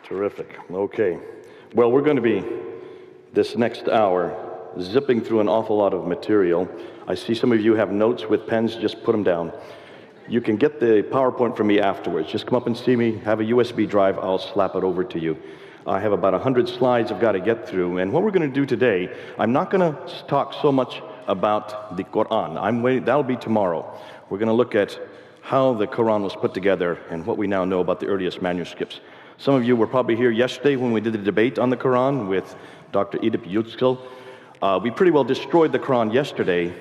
Terrific. Okay. Well, we're going to be, this next hour, zipping through an awful lot of material. I see some of you have notes with pens. Just put them down. You can get the PowerPoint from me afterwards. Just come up and see me. Have a USB drive. I'll slap it over to you. I have about 100 slides I've got to get through. And what we're going to do today, I'm not going to talk so much about the Quran. That'll be tomorrow. We're going to look at how the Quran was put together and what we now know about the earliest manuscripts. Some of you were probably here yesterday when we did the debate on the Quran with Dr. Edip Yüksel. We pretty well destroyed the Quran yesterday.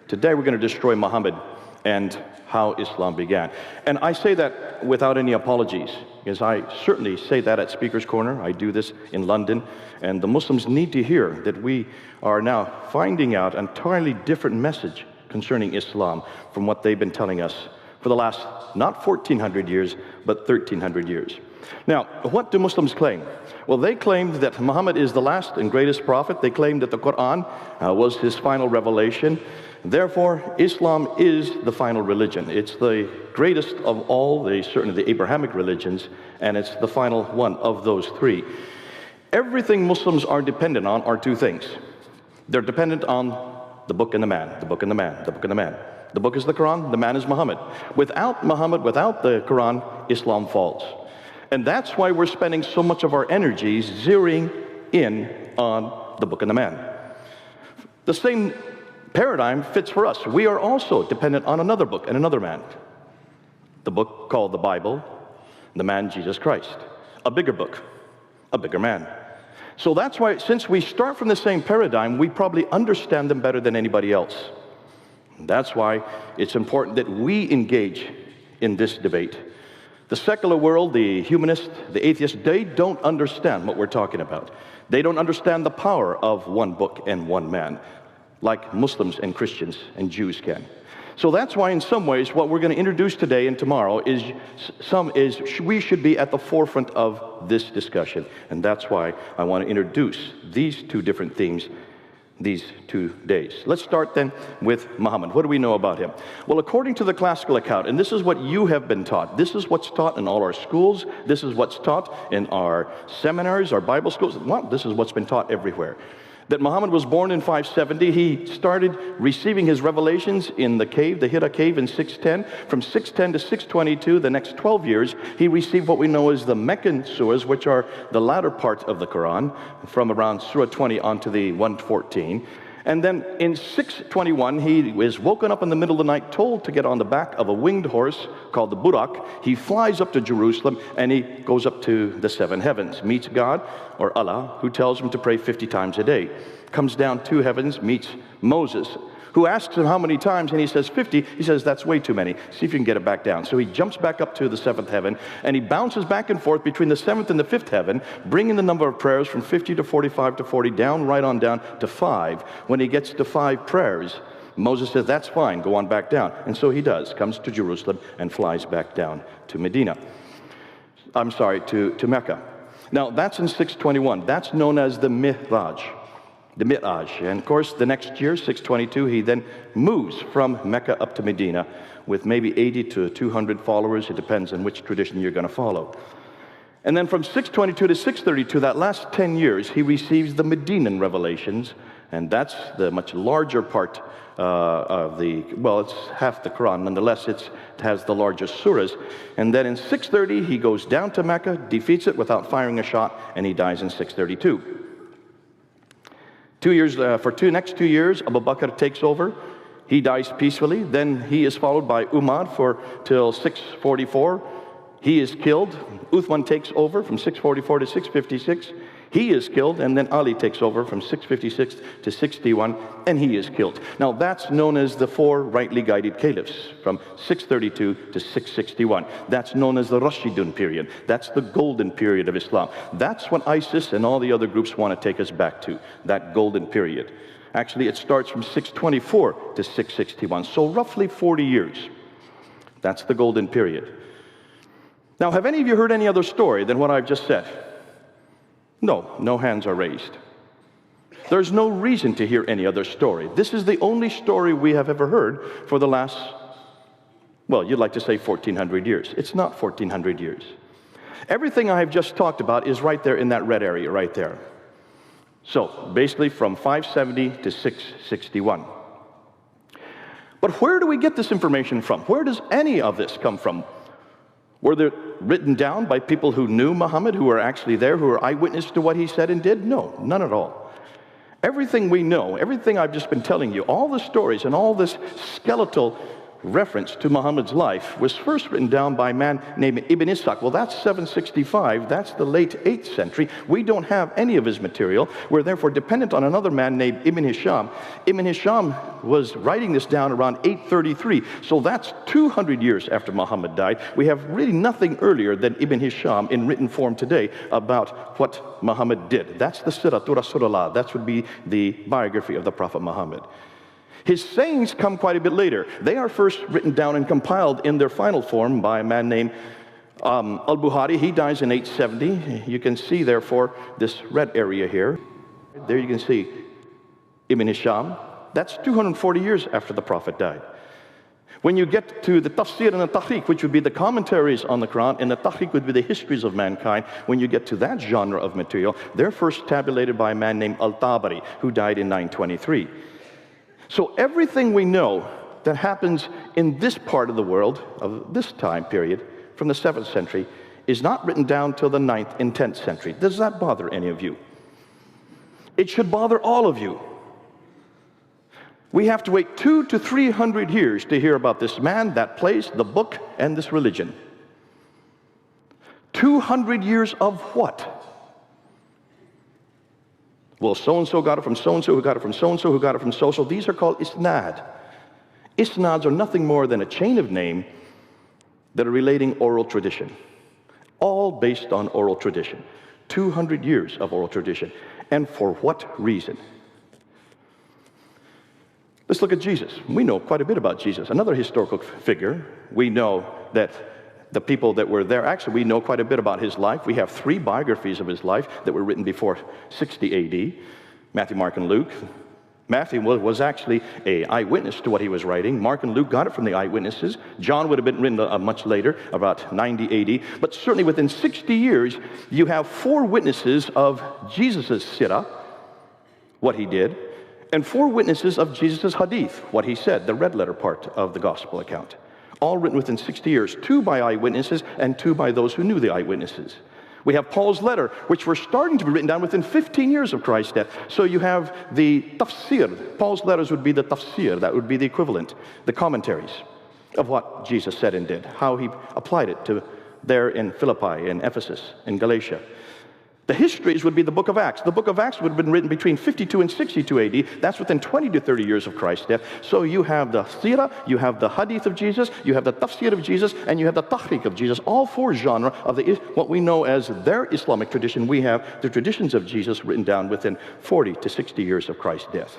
Today we're going to destroy Muhammad and how Islam began. And I say that without any apologies, because I certainly say that at Speaker's Corner. I do this in London, and the Muslims need to hear that we are now finding out an entirely different message concerning Islam from what they've been telling us for the last, not 1,400 years, but 1,300 years. Now, what do Muslims claim? Well, they claim that Muhammad is the last and greatest prophet. They claim that the Quran was his final revelation. Therefore, Islam is the final religion. It's the greatest of all, certainly the Abrahamic religions, and it's the final one of those three. Everything Muslims are dependent on are two things. They're dependent on the book and the man, the book and the man, the book and the man. The book is the Quran, the man is Muhammad. Without Muhammad, without the Quran, Islam falls. And that's why we're spending so much of our energies zeroing in on the book and the man. The same paradigm fits for us. We are also dependent on another book and another man. The book called the Bible, the man Jesus Christ. A bigger book, a bigger man. So that's why, since we start from the same paradigm, we probably understand them better than anybody else. That's why it's important that we engage in this debate. The secular world, the humanist, the atheist, they don't understand what we're talking about. They don't understand the power of one book and one man, like Muslims and Christians and Jews can. So that's why, in some ways, what we're going to introduce today and tomorrow is we should be at the forefront of this discussion. And that's why I want to introduce these two different themes these 2 days. Let's start then with Muhammad. What do we know about him? Well, according to the classical account, and this is what you have been taught, this is what's taught in all our schools, this is what's taught in our seminaries, our Bible schools, well, this is what's been taught everywhere. That Muhammad was born in 570. He started receiving his revelations in the cave, the Hira cave in 610. From 610 to 622, the next 12 years, he received what we know as the Meccan surahs, which are the latter part of the Quran, from around Surah 20 onto the 114. And then in 621, he is woken up in the middle of the night, told to get on the back of a winged horse called the Burak. He flies up to Jerusalem, and he goes up to the seven heavens, meets God, or Allah, who tells him to pray 50 times a day. Comes down 2 heavens, meets Moses, who asks him how many times, and he says 50. He says, that's way too many. See if you can get it back down. So he jumps back up to the 7th heaven, and he bounces back and forth between the 7th and the 5th heaven, bringing the number of prayers from 50 to 45 to 40, down, right on down to 5. When he gets to 5 prayers, Moses says, that's fine, go on back down. And so he does, comes to Jerusalem and flies back down to to Mecca. Now, that's in 621. That's known as the Mi'raj. The Mi'raj. And of course, the next year, 622, he then moves from Mecca up to Medina with maybe 80 to 200 followers. It depends on which tradition you're going to follow. And then from 622 to 632, that last 10 years, he receives the Medinan revelations, and that's the much larger part of the, well, it's half the Quran. Nonetheless, it has the largest surahs. And then in 630, he goes down to Mecca, defeats it without firing a shot, and he dies in 632. 2 years, next 2 years, Abu Bakr takes over. He dies peacefully. Then he is followed by Umar till 644. He is killed. Uthman takes over from 644 to 656. He is killed, and then Ali takes over from 656 to 61, and he is killed. Now, that's known as the 4 rightly guided caliphs, from 632 to 661. That's known as the Rashidun period. That's the golden period of Islam. That's what ISIS and all the other groups want to take us back to, that golden period. Actually, it starts from 624 to 661, so roughly 40 years. That's the golden period. Now, have any of you heard any other story than what I've just said? No, no hands are raised. There's no reason to hear any other story. This is the only story we have ever heard for the last, well, you'd like to say 1,400 years. It's not 1,400 years. Everything I have just talked about is right there in that red area right there. So basically from 570 to 661. But where do we get this information from? Where does any of this come from? Were they written down by people who knew Muhammad, who were actually there, who were eyewitnesses to what he said and did? No, none at all. Everything we know, everything I've just been telling you, all the stories and all this skeletal reference to Muhammad's life was first written down by a man named Ibn Ishaq. Well, that's 765. That's the late 8th century. We don't have any of his material. We're therefore dependent on another man named Ibn Hisham. Ibn Hisham was writing this down around 833. So that's 200 years after Muhammad died. We have really nothing earlier than Ibn Hisham in written form today about what Muhammad did. That's the Siratu Rasulullah. That would be the biography of the Prophet Muhammad. His sayings come quite a bit later. They are first written down and compiled in their final form by a man named Al-Bukhari. He dies in 870. You can see, therefore, this red area here. There you can see Ibn Hisham. That's 240 years after the Prophet died. When you get to the tafsir and the tahqiq, which would be the commentaries on the Quran, and the tahqiq would be the histories of mankind, when you get to that genre of material, they're first tabulated by a man named Al-Tabari, who died in 923. So everything we know that happens in this part of the world, of this time period, from the 7th century, is not written down till the 9th and 10th century. Does that bother any of you? It should bother all of you. We have to wait 200 to 300 years to hear about this man, that place, the book, and this religion. 200 years of what? Well, so-and-so got it from so-and-so, who got it from so-and-so, who got it from so-and-so. These are called isnad. Isnads are nothing more than a chain of names that are relating oral tradition. All based on oral tradition. 200 years of oral tradition. And for what reason? Let's look at Jesus. We know quite a bit about Jesus. Another historical figure. We know that the people that were there, actually we know quite a bit about his life. We have 3 biographies of his life that were written before 60 AD. Matthew, Mark, and Luke. Matthew was actually an eyewitness to what he was writing. Mark and Luke got it from the eyewitnesses. John would have been written much later, about 90 AD. But certainly within 60 years, you have 4 witnesses of Jesus' sirah, what he did, and 4 witnesses of Jesus' hadith, what he said, the red letter part of the gospel account. All written within 60 years, 2 by eyewitnesses and 2 by those who knew the eyewitnesses. We have Paul's letter, which were starting to be written down within 15 years of Christ's death. So you have the tafsir. Paul's letters would be the tafsir. That would be the equivalent, the commentaries of what Jesus said and did, how he applied it to there in Philippi, in Ephesus, in Galatia. The histories would be the book of Acts. The book of Acts would have been written between 52 and 62 AD. That's within 20 to 30 years of Christ's death. So you have the seerah, you have the hadith of Jesus, you have the tafsir of Jesus, and you have the tahqiq of Jesus. All 4 genres of what we know as their Islamic tradition. We have the traditions of Jesus written down within 40 to 60 years of Christ's death.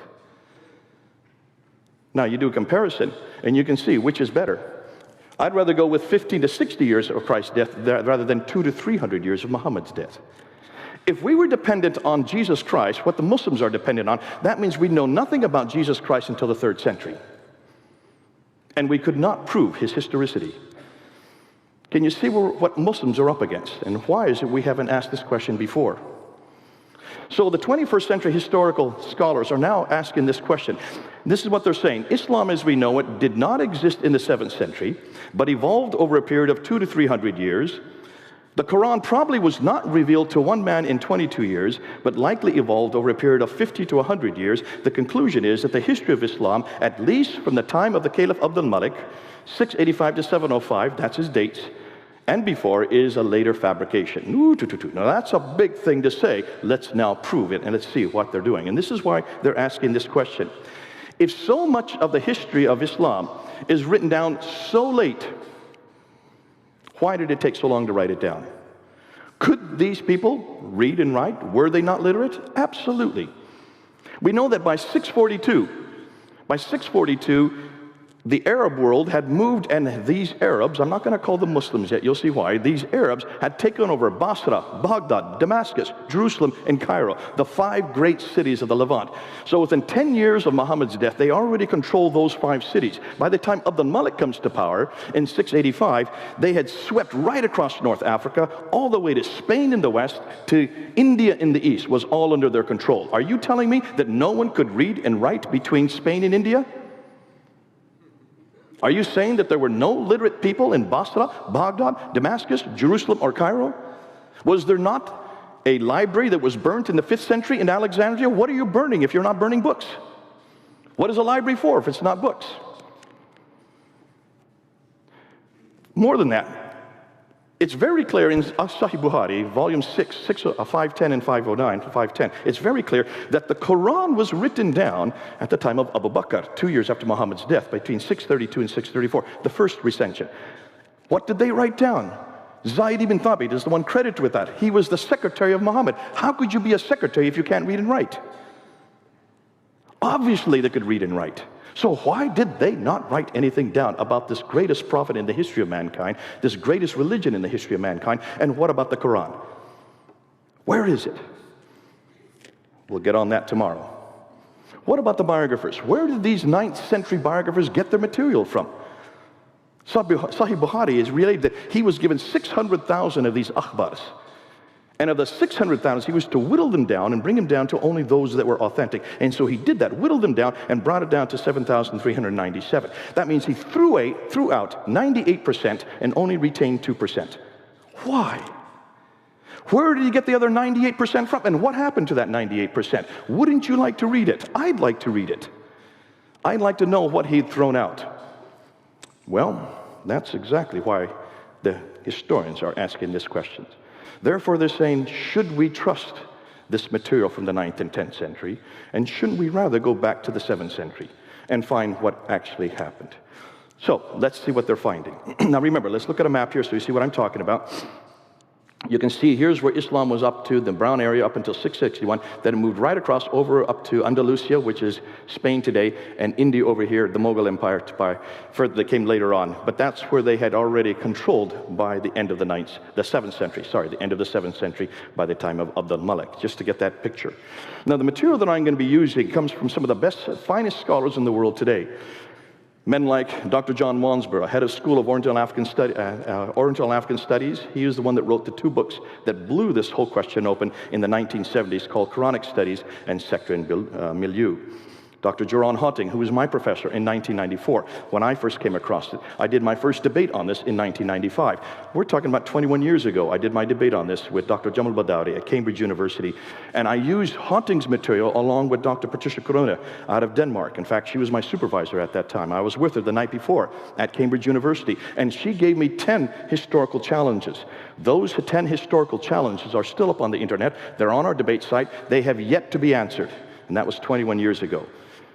Now you do a comparison, and you can see which is better. I'd rather go with 15 to 60 years of Christ's death rather than 200 to 300 years of Muhammad's death. If we were dependent on Jesus Christ, what the Muslims are dependent on, that means we know nothing about Jesus Christ until the 3rd century. And we could not prove his historicity. Can you see what Muslims are up against? And why is it we haven't asked this question before? So the 21st century historical scholars are now asking this question. This is what they're saying. Islam as we know it did not exist in the 7th century, but evolved over a period of 200 to 300 years. The Quran probably was not revealed to one man in 22 years, but likely evolved over a period of 50 to 100 years. The conclusion is that the history of Islam, at least from the time of the Caliph Abdul Malik, 685 to 705, that's his dates, and before, is a later fabrication. Now that's a big thing to say. Let's now prove it, and let's see what they're doing. And this is why they're asking this question. If so much of the history of Islam is written down so late, why did it take so long to write it down? Could these people read and write? Were they not literate? Absolutely. We know that by 642, the Arab world had moved, and these Arabs, I'm not going to call them Muslims yet, you'll see why, these Arabs had taken over Basra, Baghdad, Damascus, Jerusalem, and Cairo, the 5 great cities of the Levant. So within 10 years of Muhammad's death, they already controlled those 5 cities. By the time Abd al-Malik comes to power in 685, they had swept right across North Africa, all the way to Spain in the west, to India in the east, was all under their control. Are you telling me that no one could read and write between Spain and India? Are you saying that there were no literate people in Basra, Baghdad, Damascus, Jerusalem, or Cairo? Was there not a library that was burnt in the 5th century in Alexandria? What are you burning if you're not burning books? What is a library for if it's not books? More than that, it's very clear in Sahih Bukhari, volume 6, 510 and 509, 510, it's very clear that the Quran was written down at the time of Abu Bakr, 2 years after Muhammad's death, between 632 and 634, the first recension. What did they write down? Zayd ibn Thabit is the one credited with that. He was the secretary of Muhammad. How could you be a secretary if you can't read and write? Obviously they could read and write. So why did they not write anything down about this greatest prophet in the history of mankind, this greatest religion in the history of mankind? And what about the Quran? Where is it? We'll get on that tomorrow. What about the biographers? Where did these 9th century biographers get their material from? Sahih Bukhari is related that he was given 600,000 of these akhbars. And of the 600,000, he was to whittle them down and bring them down to only those that were authentic. And so he did that, whittled them down, and brought it down to 7,397. That means he threw out 98% and only retained 2%. Why? Where did he get the other 98% from? And what happened to that 98%? Wouldn't you like to read it? I'd like to read it. I'd like to know what he'd thrown out. Well, that's exactly why the historians are asking this question. Therefore, they're saying, should we trust this material from the 9th and 10th century? And shouldn't we rather go back to the 7th century and find what actually happened? So let's see what they're finding. Now remember, let's look at a map here so you see what I'm talking about. You can see here's where Islam was up to, the brown area, up until 661. Then it moved right across over up to Andalusia, which is Spain today, and India over here, the Mughal Empire, further that came later on. But that's where they had already controlled by the end of the 7th century, the end of the 7th century by the time of Abd al-Malik, just to get that picture. Now the material that I'm going to be using comes from some of the best, finest scholars in the world today. Men like Dr. John Wansborough, head of School of Oriental African Studies. He is the one that wrote the 2 books that blew this whole question open in the 1970s, called Quranic Studies and Sector and Milieu. Dr. Jeroen Hotting, who was my professor in 1994. When I first came across it, I did my first debate on this in 1995. We're talking about 21 years ago. I did my debate on this with Dr. Jamal Badawi at Cambridge University. And I used Hotting's material along with Dr. Patricia Corona out of Denmark. In fact, she was my supervisor at that time. I was with her the night before at Cambridge University. And she gave me 10 historical challenges. Those 10 historical challenges are still up on the internet. They're on our debate site. They have yet to be answered. And that was 21 years ago.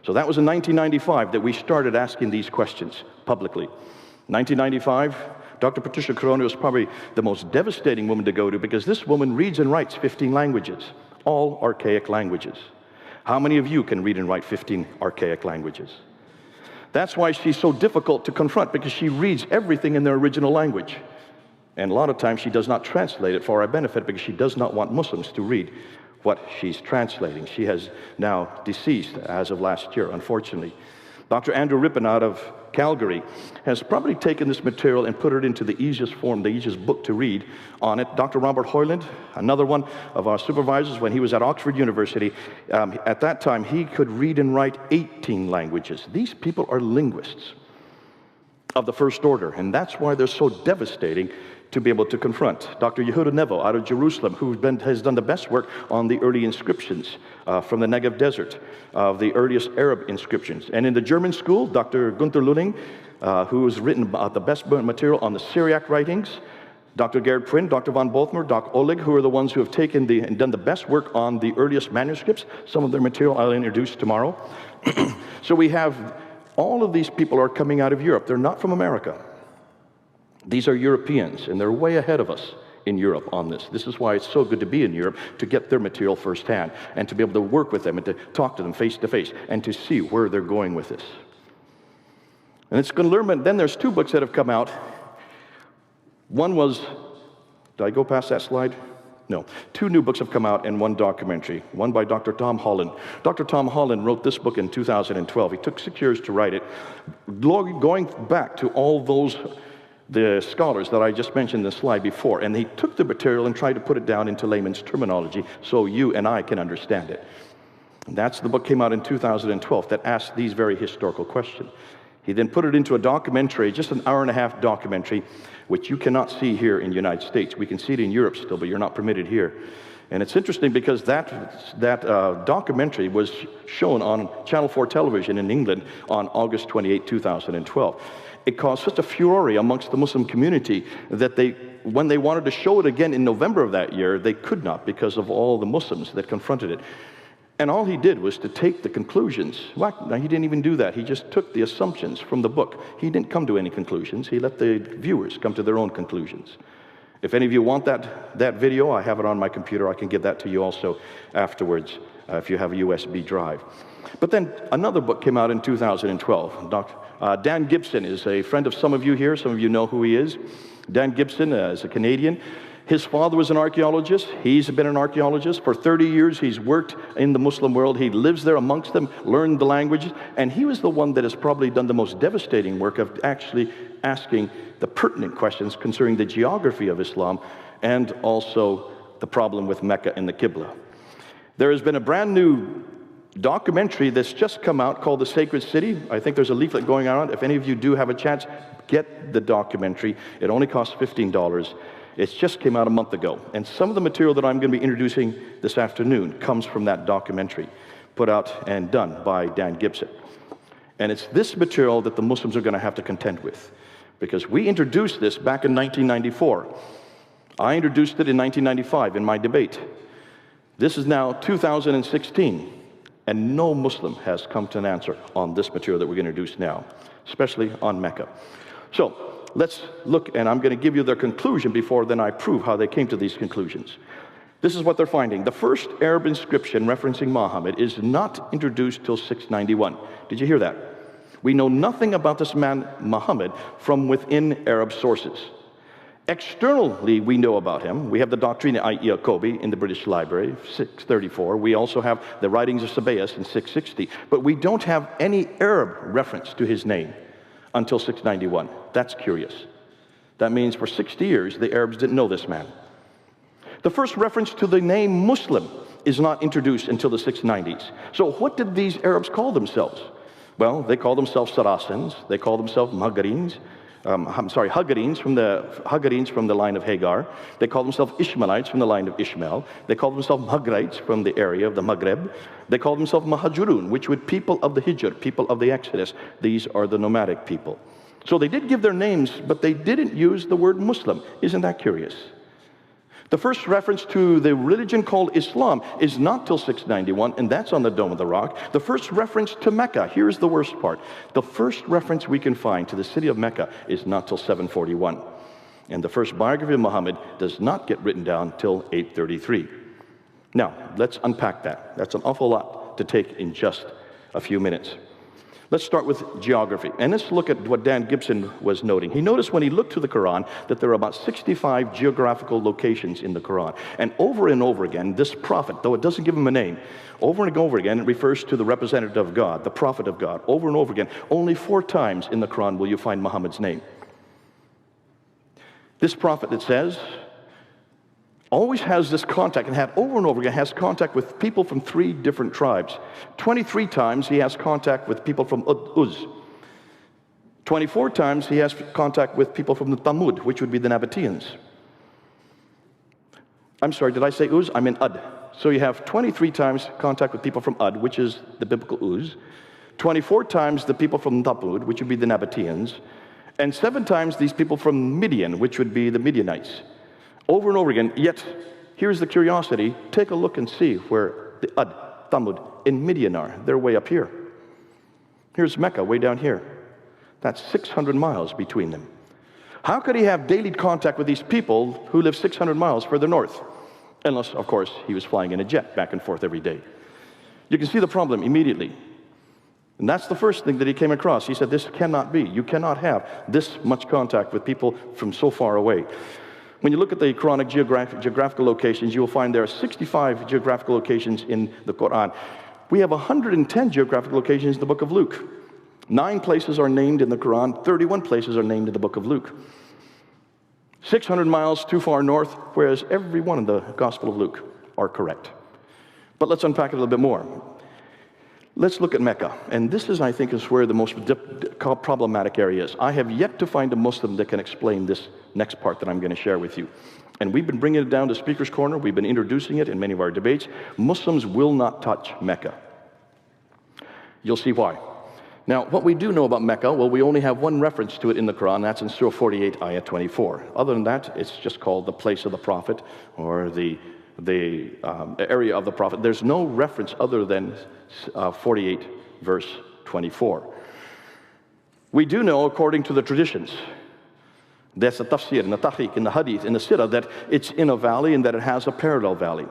So that was in 1995 that we started asking these questions publicly. 1995, Dr. Patricia Corona was probably the most devastating woman to go to, because this woman reads and writes 15 languages, all archaic languages. How many of you can read and write 15 archaic languages? That's why she's so difficult to confront, because she reads everything in their original language. And a lot of times she does not translate it for our benefit, because she does not want Muslims to read what she's translating. She has now deceased as of last year, unfortunately. Dr. Andrew Rippon out of Calgary has probably taken this material and put it into the easiest form, the easiest book to read on it. Dr. Robert Hoyland, another one of our supervisors when he was at Oxford University, at that time he could read and write 18 languages. These people are linguists of the first order, and that's why they're so devastating to be able to confront. Dr. Yehuda Nevo out of Jerusalem, who has done the best work on the early inscriptions from the Negev Desert, of the earliest Arab inscriptions. And in the German school, Dr. Gunther Luning, who has written the best material on the Syriac writings. Dr. Gerhard Prin, Dr. von Bothmer, Dr. Oleg, who are the ones who have taken and done the best work on the earliest manuscripts. Some of their material I'll introduce tomorrow. So we have all of these people are coming out of Europe. They're not from America. These are Europeans, and they're way ahead of us in Europe on this. This is why it's so good to be in Europe, to get their material firsthand, and to be able to work with them, and to talk to them face to face, and to see where they're going with this. And it's going to learn, then there's 2 books that have come out. One was, did I go past that slide? No. 2 new books have come out and 1 documentary, one by Dr. Tom Holland. Dr. Tom Holland wrote this book in 2012. He took 6 years to write it, going back to all the scholars that I just mentioned in the slide before, and he took the material and tried to put it down into layman's terminology so you and I can understand it. And that's the book came out in 2012 that asked these very historical questions. He then put it into a documentary, just an hour-and-a-half documentary, which you cannot see here in the United States. We can see it in Europe still, but you're not permitted here. And it's interesting because that documentary was shown on Channel 4 television in England on August 28, 2012. It caused such a furore amongst the Muslim community that when they wanted to show it again in November of that year, they could not because of all the Muslims that confronted it. And all he did was to take the conclusions. Well, no, he didn't even do that. He just took the assumptions from the book. He didn't come to any conclusions. He let the viewers come to their own conclusions. If any of you want that video, I have it on my computer. I can give that to you also afterwards if you have a USB drive. But then another book came out in 2012. Dan Gibson is a friend of some of you here. Some of you know who he is. Dan Gibson is a Canadian. His father was an archaeologist. He's been an archaeologist. For 30 years, he's worked in the Muslim world. He lives there amongst them, learned the languages, and he was the one that has probably done the most devastating work of actually asking the pertinent questions concerning the geography of Islam and also the problem with Mecca and the Qibla. There has been a brand new documentary that's just come out called The Sacred City. I think there's a leaflet going around. If any of you do have a chance, get the documentary. It only costs $15. It just came out a month ago. And some of the material that I'm going to be introducing this afternoon comes from that documentary, put out and done by Dan Gibson. And it's this material that the Muslims are going to have to contend with, because we introduced this back in 1994. I introduced it in 1995 in my debate. This is now 2016, and no Muslim has come to an answer on this material that we're going to introduce now, especially on Mecca. So let's look, and I'm going to give you their conclusion before then I prove how they came to these conclusions. This is what they're finding. The first Arab inscription referencing Muhammad is not introduced till 691. Did you hear that? We know nothing about this man Muhammad from within Arab sources. Externally, we know about him. We have the Doctrina I Jacobi in the British Library, 634. We also have the writings of Sabaeus in 660. But we don't have any Arab reference to his name until 691. That's curious. That means for 60 years, the Arabs didn't know this man. The first reference to the name Muslim is not introduced until the 690s. So what did these Arabs call themselves? Well, they call themselves Saracens. They call themselves Haggarines from the line of Hagar. They call themselves Ishmaelites from the line of Ishmael. They call themselves Maghrites from the area of the Maghreb. They call themselves Mahajurun, which would people of the Hijr, people of the Exodus. These are the nomadic people. So they did give their names, but they didn't use the word Muslim. Isn't that curious? The first reference to the religion called Islam is not till 691, and that's on the Dome of the Rock. The first reference to Mecca, here's the worst part. The first reference we can find to the city of Mecca is not till 741. And the first biography of Muhammad does not get written down till 833. Now, let's unpack that. That's an awful lot to take in just a few minutes. Let's start with geography, and let's look at what Dan Gibson was noting. He noticed when he looked to the Quran that there are about 65 geographical locations in the Quran. And over again, this prophet, though it doesn't give him a name, over and over again, it refers to the representative of God, the prophet of God. Over and over again, only 4 times in the Quran will you find Muhammad's name. This prophet, it says, always has this contact, and had over and over again, has contact with people from 3 different tribes. 23 times he has contact with people from Uz. 24 times he has contact with people from the Thamud, which would be the Nabateans. I'm sorry, did I say Uz? I meant Ud. So you have 23 times contact with people from Ud, which is the biblical Uz. 24 times the people from Thamud, which would be the Nabateans. And 7 times these people from Midian, which would be the Midianites. Over and over again, yet here's the curiosity. Take a look and see where the Ad, Thamud, and Midian are. They're way up here. Here's Mecca, way down here. That's 600 miles between them. How could he have daily contact with these people who live 600 miles further north? Unless, of course, he was flying in a jet back and forth every day. You can see the problem immediately. And that's the first thing that he came across. He said, this cannot be. You cannot have this much contact with people from so far away. When you look at the Quranic geographical locations, you will find there are 65 geographical locations in the Quran. We have 110 geographical locations in the book of Luke. 9 places are named in the Quran, 31 places are named in the book of Luke. 600 miles too far north, whereas every one in the Gospel of Luke are correct. But let's unpack it a little bit more. Let's look at Mecca. And this is, I think, is where the most problematic area is. I have yet to find a Muslim that can explain this next part that I'm going to share with you. And we've been bringing it down to Speaker's Corner. We've been introducing it in many of our debates. Muslims will not touch Mecca. You'll see why. Now, what we do know about Mecca, well, we only have one reference to it in the Quran. That's in Surah 48, Ayah 24. Other than that, it's just called the place of the Prophet, or the area of the Prophet. There's no reference other than 48, verse 24. We do know, according to the traditions, that's the tafsir, in the tahqiq, in the hadith, in the sirah, that it's in a valley and that it has a parallel valley,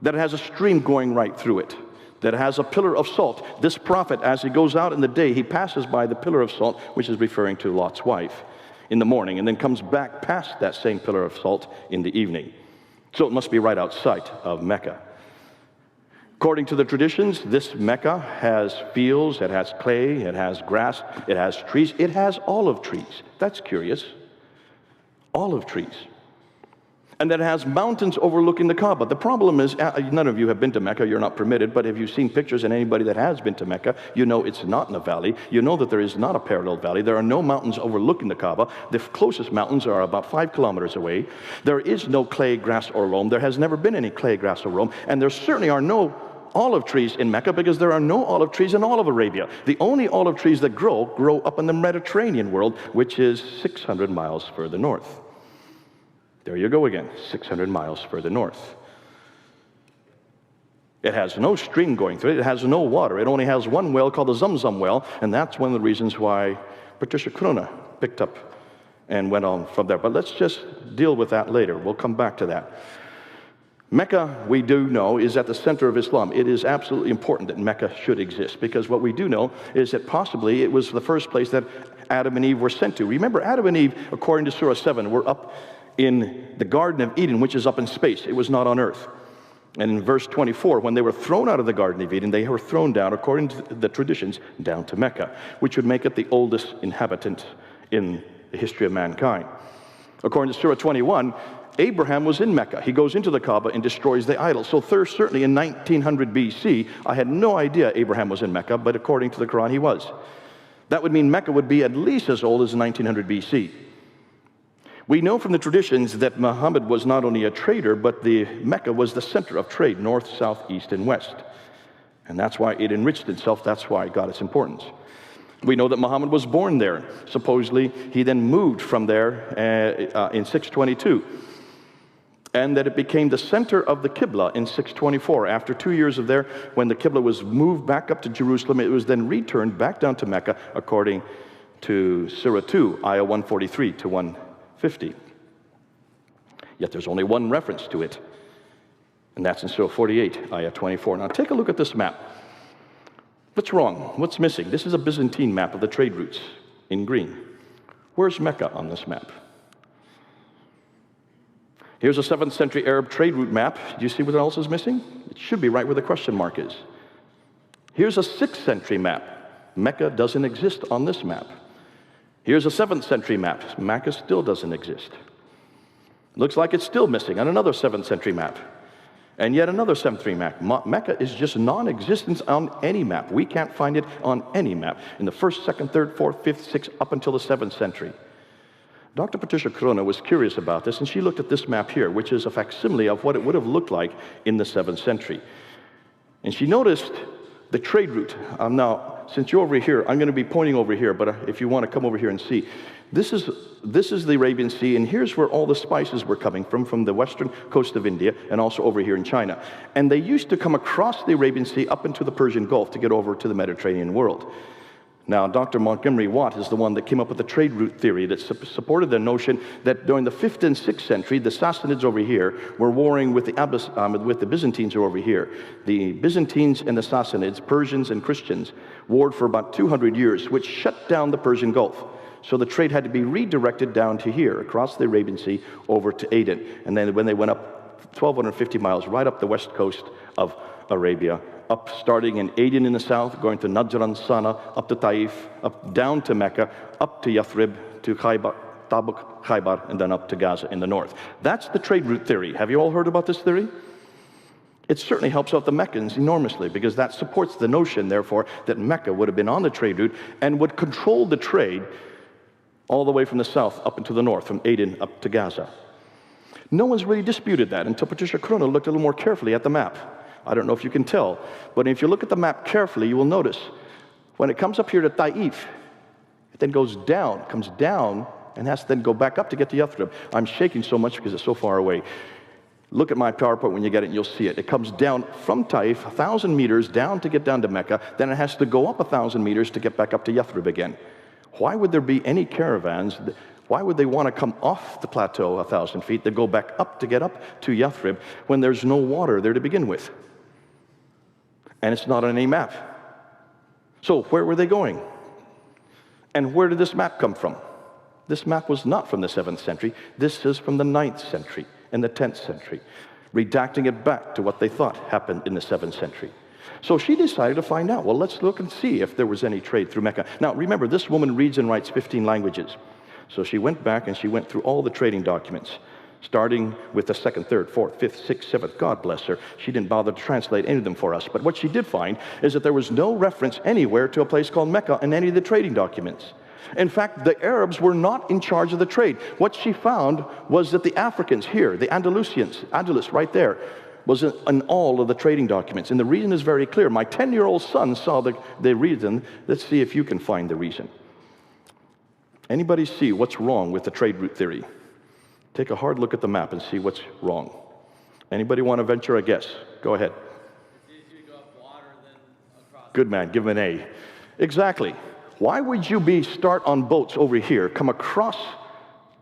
that it has a stream going right through it, that it has a pillar of salt. This prophet, as he goes out in the day, he passes by the pillar of salt, which is referring to Lot's wife, in the morning, and then comes back past that same pillar of salt in the evening. So it must be right outside of Mecca. According to the traditions, this Mecca has fields, it has clay, it has grass, it has trees, it has olive trees. That's curious. Olive trees. And that it has mountains overlooking the Kaaba. The problem is, none of you have been to Mecca, you're not permitted, but if you've seen pictures, and anybody that has been to Mecca, you know it's not in a valley. You know that there is not a parallel valley. There are no mountains overlooking the Kaaba. The closest mountains are about 5 kilometers away. There is no clay, grass, or loam. There has never been any clay, grass, or loam. And there certainly are no olive trees in Mecca, because there are no olive trees in all of Arabia. The only olive trees that grow up in the Mediterranean world, which is 600 miles further north. There you go again, 600 miles further north. It has no stream going through it. It has no water. It only has one well called the Zamzam well, and that's one of the reasons why Patricia Corona picked up and went on from there. But let's just deal with that later. We'll come back to that. Mecca, we do know, is at the center of Islam. It is absolutely important that Mecca should exist, because what we do know is that possibly it was the first place that Adam and Eve were sent to. Remember, Adam and Eve, according to Surah 7, were up in the Garden of Eden, which is up in space. It was not on earth. And in verse 24, when they were thrown out of the Garden of Eden, they were thrown down, according to the traditions, down to Mecca, which would make it the oldest inhabitant in the history of mankind. According to Surah 21, Abraham was in Mecca. He goes into the Kaaba and destroys the idol. So certainly in 1900 BC, I had no idea Abraham was in Mecca, but according to the Quran, he was. That would mean Mecca would be at least as old as 1900 BC. We know from the traditions that Muhammad was not only a trader, but Mecca was the center of trade, north, south, east, and west. And that's why it enriched itself. That's why it got its importance. We know that Muhammad was born there. Supposedly, he then moved from there in 622. And that it became the center of the Qibla in 624. After 2 years of there, when the Qibla was moved back up to Jerusalem, it was then returned back down to Mecca, according to Surah 2, Ayah 143 to 150. Yet there's only one reference to it, and that's in Surah 48, Ayah 24. Now take a look at this map. What's wrong? What's missing? This is a Byzantine map of the trade routes in green. Where's Mecca on this map? Here's a 7th century Arab trade route map. Do you see what else is missing? It should be right where the question mark is. Here's a 6th century map. Mecca doesn't exist on this map. Here's a 7th century map. Mecca still doesn't exist. Looks like it's still missing on another 7th century map. And yet another 7th century map. Mecca is just non-existent on any map. We can't find it on any map in the 1st, 2nd, 3rd, 4th, 5th, 6th, up until the 7th century. Dr. Patricia Corona was curious about this, and she looked at this map here, which is a facsimile of what it would have looked like in the 7th century. And she noticed the trade route. Now, since you're over here, I'm going to be pointing over here, but if you want to come over here and see, this is the Arabian Sea, and here's where all the spices were coming from the western coast of India, and also over here in China. And they used to come across the Arabian Sea up into the Persian Gulf to get over to the Mediterranean world. Now, Dr. Montgomery Watt is the one that came up with the trade route theory that supported the notion that during the 5th and 6th century, the Sassanids over here were warring with the Byzantines who are over here. The Byzantines and the Sassanids, Persians and Christians, warred for about 200 years, which shut down the Persian Gulf. So the trade had to be redirected down to here, across the Arabian Sea, over to Aden. And then when they went up 1,250 miles, right up the west coast of Arabia, up starting in Aden in the south, going to Najran, Sana, up to Taif, up down to Mecca, up to Yathrib, to Khaybar, Tabuk, Khaybar, and then up to Gaza in the north. That's the trade route theory. Have you all heard about this theory? It certainly helps out the Meccans enormously, because that supports the notion, therefore, that Mecca would have been on the trade route and would control the trade all the way from the south up into the north, from Aden up to Gaza. No one's really disputed that until Patricia Corona looked a little more carefully at the map. I don't know if you can tell, but if you look at the map carefully, you will notice when it comes up here to Taif, it then goes down, comes down, and has to then go back up to get to Yathrib. I'm shaking so much because it's so far away. Look at my PowerPoint when you get it, and you'll see it. It comes down from Taif, 1,000 meters down to get down to Mecca, then it has to go up 1,000 meters to get back up to Yathrib again. Why would there be any caravans? Why would they want to come off the plateau 1,000 feet, then go back up to get up to Yathrib when there's no water there to begin with? And it's not on any map. So where were they going? And where did this map come from? This map was not from the 7th century. This is from the 9th century and the 10th century, redacting it back to what they thought happened in the 7th century. So she decided to find out, well, let's look and see if there was any trade through Mecca. Now, remember, this woman reads and writes 15 languages. So she went back and she went through all the trading documents, starting with the 2nd, 3rd, 4th, 5th, 6th, 7th. God bless her. She didn't bother to translate any of them for us. But what she did find is that there was no reference anywhere to a place called Mecca in any of the trading documents. In fact, the Arabs were not in charge of the trade. What she found was that the Africans here, the Andalusians, Andalus right there, was in all of the trading documents. And the reason is very clear. My 10-year-old son saw the reason. Let's see if you can find the reason. Anybody see what's wrong with the trade route theory? Take a hard look at the map and see what's wrong. Anybody want to venture a guess? Go ahead. It's easier to go up water than across. Good man, give him an A. Exactly. Why would you start on boats over here, come across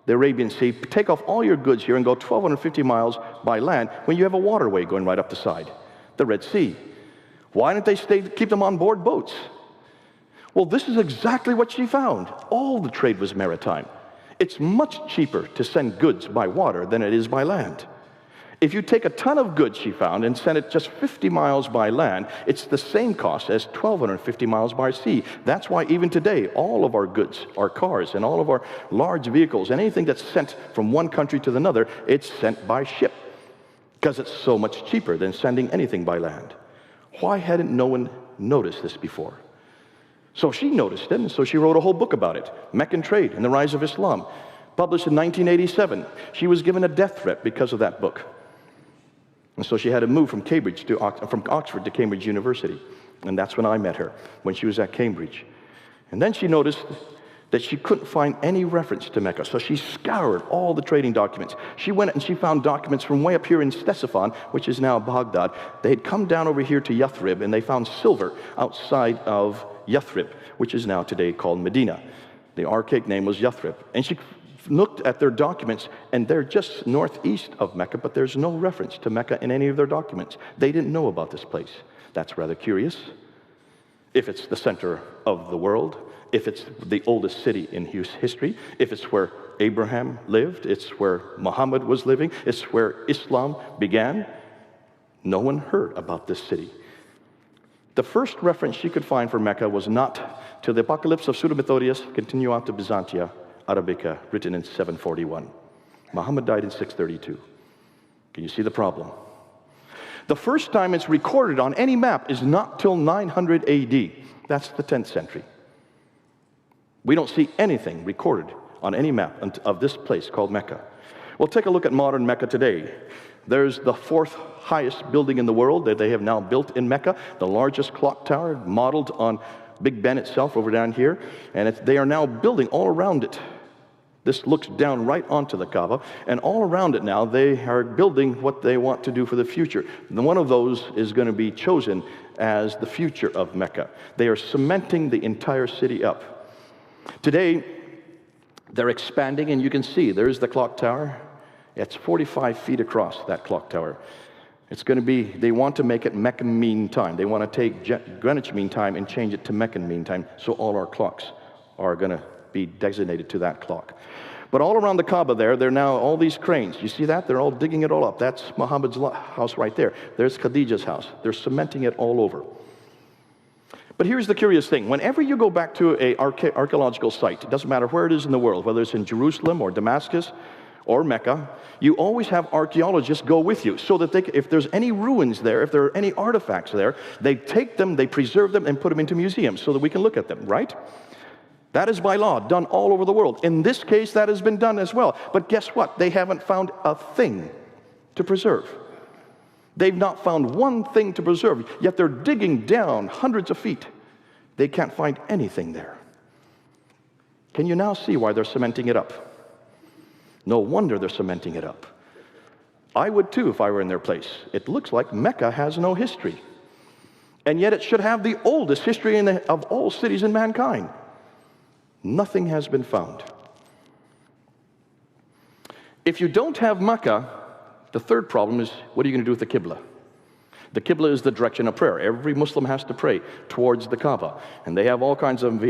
the Arabian Sea, take off all your goods here and go 1,250 miles by land when you have a waterway going right up the side, the Red Sea? Why didn't they keep them on board boats? Well, this is exactly what she found. All the trade was maritime. It's much cheaper to send goods by water than it is by land. If you take a ton of goods, she found, and send it just 50 miles by land, it's the same cost as 1,250 miles by sea. That's why even today, all of our goods, our cars, and all of our large vehicles, and anything that's sent from one country to another, it's sent by ship, because it's so much cheaper than sending anything by land. Why hadn't no one noticed this before? So she noticed it, and so she wrote a whole book about it, Meccan Trade and the Rise of Islam, published in 1987. She was given a death threat because of that book. And so she had to move from Oxford to Cambridge University. And that's when I met her, when she was at Cambridge. And then she noticed that she couldn't find any reference to Mecca. So she scoured all the trading documents. She went and she found documents from way up here in Ctesiphon, which is now Baghdad. They had come down over here to Yathrib, and they found silver outside of Yathrib, which is now today called Medina. The archaic name was Yathrib. And she looked at their documents, and they're just northeast of Mecca, but there's no reference to Mecca in any of their documents. They didn't know about this place. That's rather curious. If it's the center of the world, if it's the oldest city in history, if it's where Abraham lived, it's where Muhammad was living, it's where Islam began, no one heard about this city. The first reference she could find for Mecca was not to the Apocalypse of Pseudo-Methodius, continue on to Byzantia, Arabica, written in 741. Muhammad died in 632. Can you see the problem? The first time it's recorded on any map is not till 900 AD. That's the 10th century. We don't see anything recorded on any map of this place called Mecca. Well, take a look at modern Mecca today. There's the 4th highest building in the world that they have now built in Mecca, the largest clock tower modeled on Big Ben itself over down here, and they are now building all around it This looks down right onto the Kaaba, and all around it now, they are building what they want to do for the future. And one of those is going to be chosen as the future of Mecca. They are cementing the entire city up. Today, they're expanding, and you can see there's the clock tower. It's 45 feet across, that clock tower. It's going to be, they want to make it Meccan Mean Time. They want to take Greenwich Mean Time and change it to Meccan Mean Time, so all our clocks are going to be designated to that clock. But all around the Kaaba there are now all these cranes. You see that? They're all digging it all up. That's Muhammad's house right there. There's Khadija's house. They're cementing it all over. But here's the curious thing. Whenever you go back to an archaeological site, it doesn't matter where it is in the world, whether it's in Jerusalem or Damascus or Mecca, you always have archaeologists go with you so that they, if there's any ruins there, if there are any artifacts there, they take them, they preserve them, and put them into museums so that we can look at them, right? That is by law, done all over the world. In this case, that has been done as well. But guess what? They haven't found a thing to preserve. They've not found one thing to preserve, yet they're digging down hundreds of feet. They can't find anything there. Can you now see why they're cementing it up? No wonder they're cementing it up. I would too if I were in their place. It looks like Mecca has no history. And yet it should have the oldest history of all cities in mankind. Nothing has been found. If you don't have Mecca, the third problem is, what are you going to do with the Qibla? The Qibla is the direction of prayer. Every Muslim has to pray towards the Kaaba. And they have all kinds of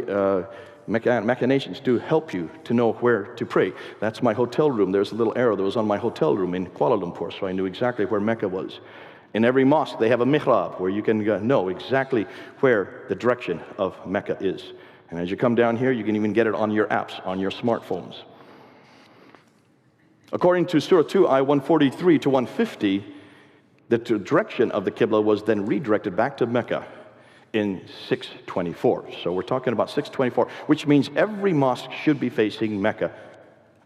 machinations to help you to know where to pray. That's my hotel room. There's a little arrow that was on my hotel room in Kuala Lumpur, so I knew exactly where Mecca was. In every mosque, they have a mihrab where you can know exactly where the direction of Mecca is. And as you come down here, you can even get it on your apps, on your smartphones. According to Surah 2, Ayah 143 to 150, the direction of the Qibla was then redirected back to Mecca in 624. So we're talking about 624, which means every mosque should be facing Mecca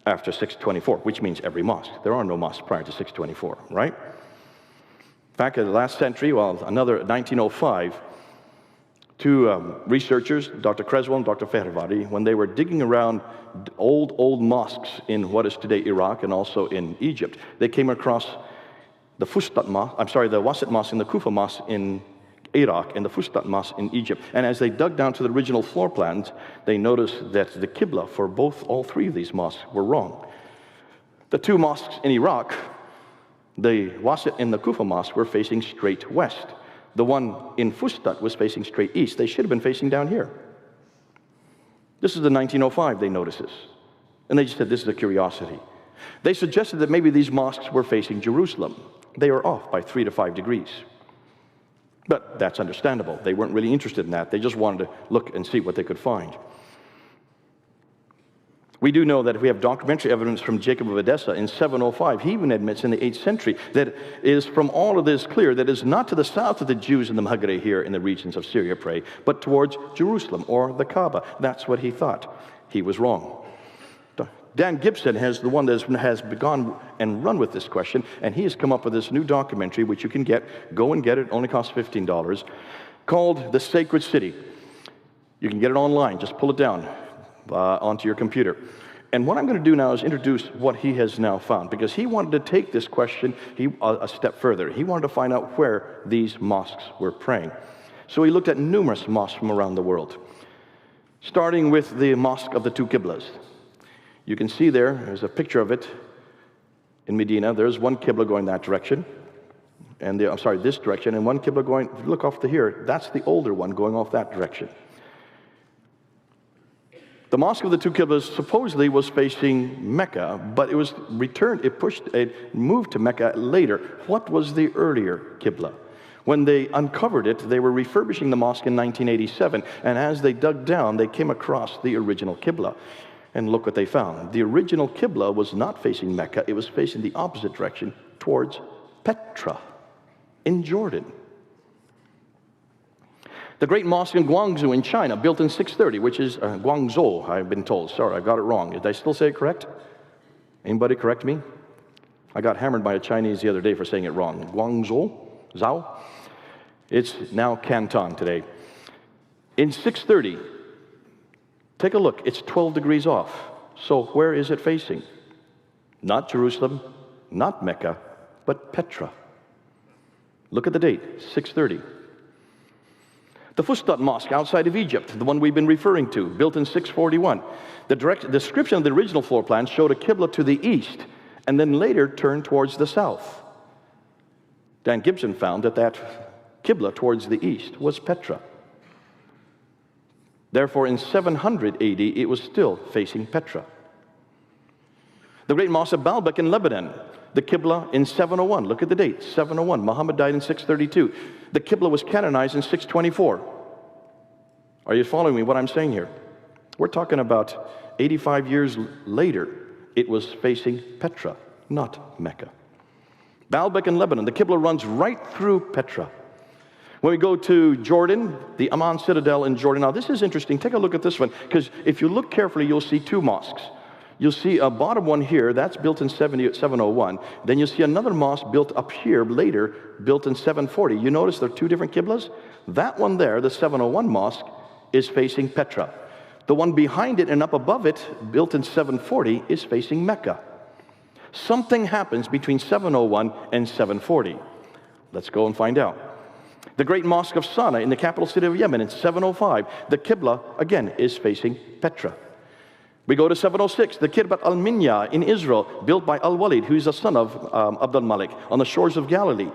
after 624, which means every mosque. There are no mosques prior to 624, right? Back in the last century, well, another 1905, two researchers, Dr. Creswell and Dr. Fehérváry, when they were digging around old mosques in what is today Iraq and also in Egypt, they came across the Wasit Mosque and the Kufa Mosque in Iraq and the Fustat Mosque in Egypt. And as they dug down to the original floor plans, they noticed that the Qibla for all three of these mosques were wrong. The two mosques in Iraq, the Wasit and the Kufa Mosque, were facing straight west. The one in Fustat was facing straight east. They should have been facing down here. This is the 1905 they noticed this. And they just said, this is a curiosity. They suggested that maybe these mosques were facing Jerusalem. They were off by 3 to 5 degrees. But that's understandable. They weren't really interested in that. They just wanted to look and see what they could find. We do know that if we have documentary evidence from Jacob of Edessa in 705, he even admits in the 8th century that it is from all of this clear that it is not to the south of the Jews in the Maghreb here in the regions of Syria pray, but towards Jerusalem or the Kaaba. That's what he thought. He was wrong. Dan Gibson has the one that has begun and run with this question, and he has come up with this new documentary, which you can get. Go and get it. Only costs $15. Called The Sacred City. You can get it online. Just pull it down onto your computer. And what I'm going to do now is introduce what he has now found, because he wanted to take this question a step further. He wanted to find out where these mosques were praying. So he looked at numerous mosques from around the world, starting with the Mosque of the Two Qiblas. You can see there's a picture of it in Medina. There's one Qibla going that direction, and this direction, and one Qibla going, if you look off to here, that's the older one going off that direction. The Mosque of the Two Qiblas supposedly was facing Mecca, but it was returned, it moved to Mecca later. What was the earlier Qibla? When they uncovered it, they were refurbishing the mosque in 1987, and as they dug down, they came across the original Qibla. And look what they found. The original Qibla was not facing Mecca, it was facing the opposite direction towards Petra in Jordan. The great mosque in Guangzhou in China, built in 630, which is Guangzhou, I've been told. Sorry, I got it wrong. Did I still say it correct? Anybody correct me? I got hammered by a Chinese the other day for saying it wrong. Guangzhou, Zhao. It's now Canton today. In 630, take a look, it's 12 degrees off. So where is it facing? Not Jerusalem, not Mecca, but Petra. Look at the date, 630. The Fustat Mosque outside of Egypt, the one we've been referring to, built in 641. The description of the original floor plan showed a Qibla to the east and then later turned towards the south. Dan Gibson found that that Qibla towards the east was Petra. Therefore, in 700 AD, it was still facing Petra. The great Mosque of Baalbek in Lebanon, the Qibla in 701. Look at the date, 701. Muhammad died in 632. The Qibla was canonized in 624. Are you following me what I'm saying here? We're talking about 85 years later, it was facing Petra, not Mecca. Baalbek in Lebanon, the Qibla runs right through Petra. When we go to Jordan, the Amman Citadel in Jordan. Now this is interesting. Take a look at this one, because if you look carefully, you'll see two mosques. You'll see a bottom one here, that's built in 701. Then you'll see another mosque built up here later, built in 740. You notice there are two different Qiblas? That one there, the 701 mosque, is facing Petra. The one behind it and up above it, built in 740, is facing Mecca. Something happens between 701 and 740. Let's go and find out. The great Mosque of Sana'a in the capital city of Yemen in 705, the Qibla, again, is facing Petra. We go to 706, the Kirbat al-Minya in Israel, built by Al-Walid, who is a son of Abdul Malik, on the shores of Galilee.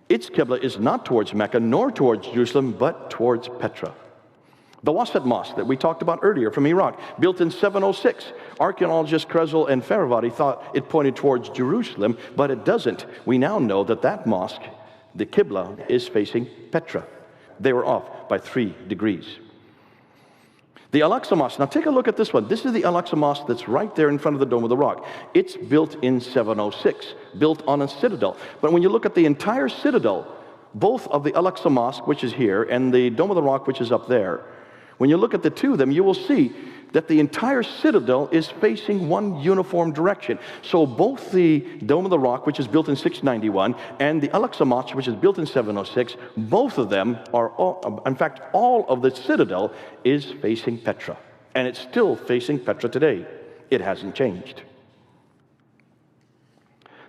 Its Qibla is not towards Mecca, nor towards Jerusalem, but towards Petra. The Wasat Mosque that we talked about earlier from Iraq, built in 706. Archaeologists Krezel and Faravati thought it pointed towards Jerusalem, but it doesn't. We now know that that mosque, the Qibla, is facing Petra. They were off by 3 degrees. The Al-Aqsa Mosque, now take a look at this one. This is the Al-Aqsa Mosque that's right there in front of the Dome of the Rock. It's built in 706, built on a citadel. But when you look at the entire citadel, both of the Al-Aqsa Mosque, which is here, and the Dome of the Rock, which is up there, when you look at the two of them, you will see that the entire citadel is facing one uniform direction. So both the Dome of the Rock, which is built in 691, and the Al-Aqsa Mosque, which is built in 706, both of them are, in fact, all of the citadel is facing Petra. And it's still facing Petra today. It hasn't changed.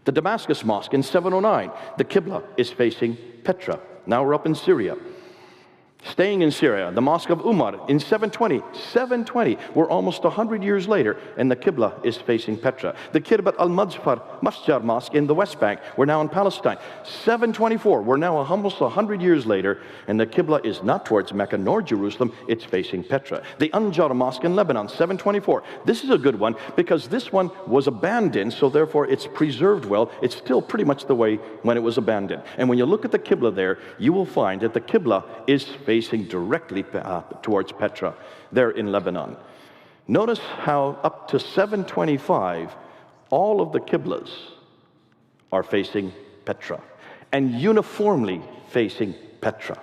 The Damascus Mosque in 709, the Qibla is facing Petra. Now we're up in Syria. Staying in Syria, the Mosque of Umar in 720, we're almost 100 years later, and the Qibla is facing Petra. The Kirbat al-Masjar Mosque in the West Bank, we're now in Palestine. 724, we're now almost 100 years later, and the Qibla is not towards Mecca nor Jerusalem, it's facing Petra. The Anjar Mosque in Lebanon, 724. This is a good one because this one was abandoned, so therefore it's preserved well. It's still pretty much the way when it was abandoned. And when you look at the Qibla there, you will find that the Qibla is facing directly towards Petra there in Lebanon. Notice how up to 725, all of the Qiblas are facing Petra and uniformly facing Petra.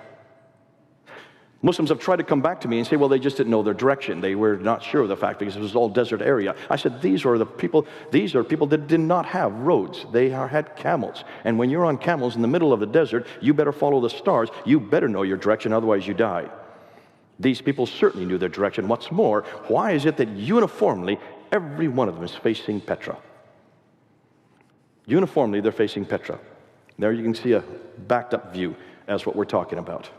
Muslims have tried to come back to me and say, well, they just didn't know their direction. They were not sure of the fact because it was all desert area. I said, these are people that did not have roads. They had camels. And when you're on camels in the middle of the desert, you better follow the stars. You better know your direction, otherwise you die. These people certainly knew their direction. What's more, why is it that uniformly every one of them is facing Petra? Uniformly, they're facing Petra. There you can see a backed up view as what we're talking about.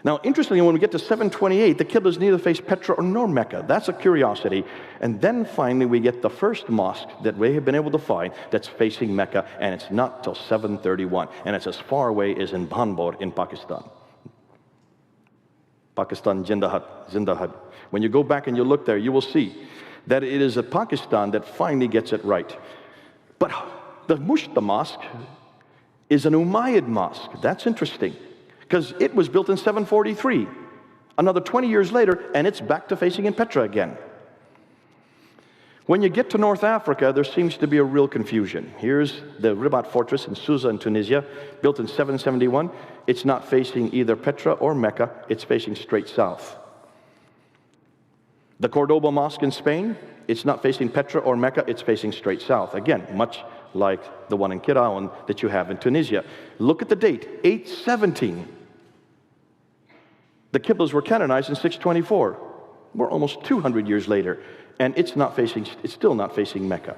Now, interestingly, when we get to 728, the Qiblas neither face Petra nor Mecca. That's a curiosity. And then finally, we get the first mosque that we have been able to find that's facing Mecca, and it's not till 731. And it's as far away as in Banbor in Pakistan. Pakistan, Zindahad. When you go back and you look there, you will see that it is Pakistan that finally gets it right. But the Mushta Mosque is an Umayyad mosque. That's interesting, because it was built in 743. Another 20 years later, and it's back to facing in Petra again. When you get to North Africa, there seems to be a real confusion. Here's the Ribat Fortress in Susa in Tunisia, built in 771. It's not facing either Petra or Mecca. It's facing straight south. The Cordoba Mosque in Spain, it's not facing Petra or Mecca. It's facing straight south. Again, much like the one in Kirawan that you have in Tunisia. Look at the date, 817. The Qiblas were canonized in 624. We're almost 200 years later, and it's still not facing Mecca.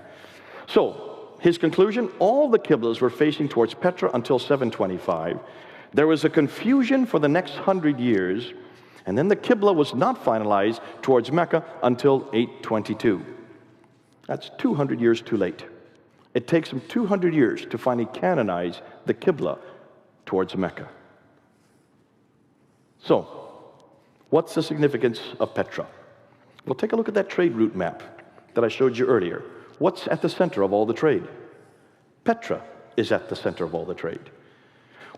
So, his conclusion, all the Qiblas were facing towards Petra until 725. There was a confusion for the next 100 years, and then the Qibla was not finalized towards Mecca until 822. That's 200 years too late. It takes them 200 years to finally canonize the Qibla towards Mecca. So, what's the significance of Petra? Well, take a look at that trade route map that I showed you earlier. What's at the center of all the trade? Petra is at the center of all the trade.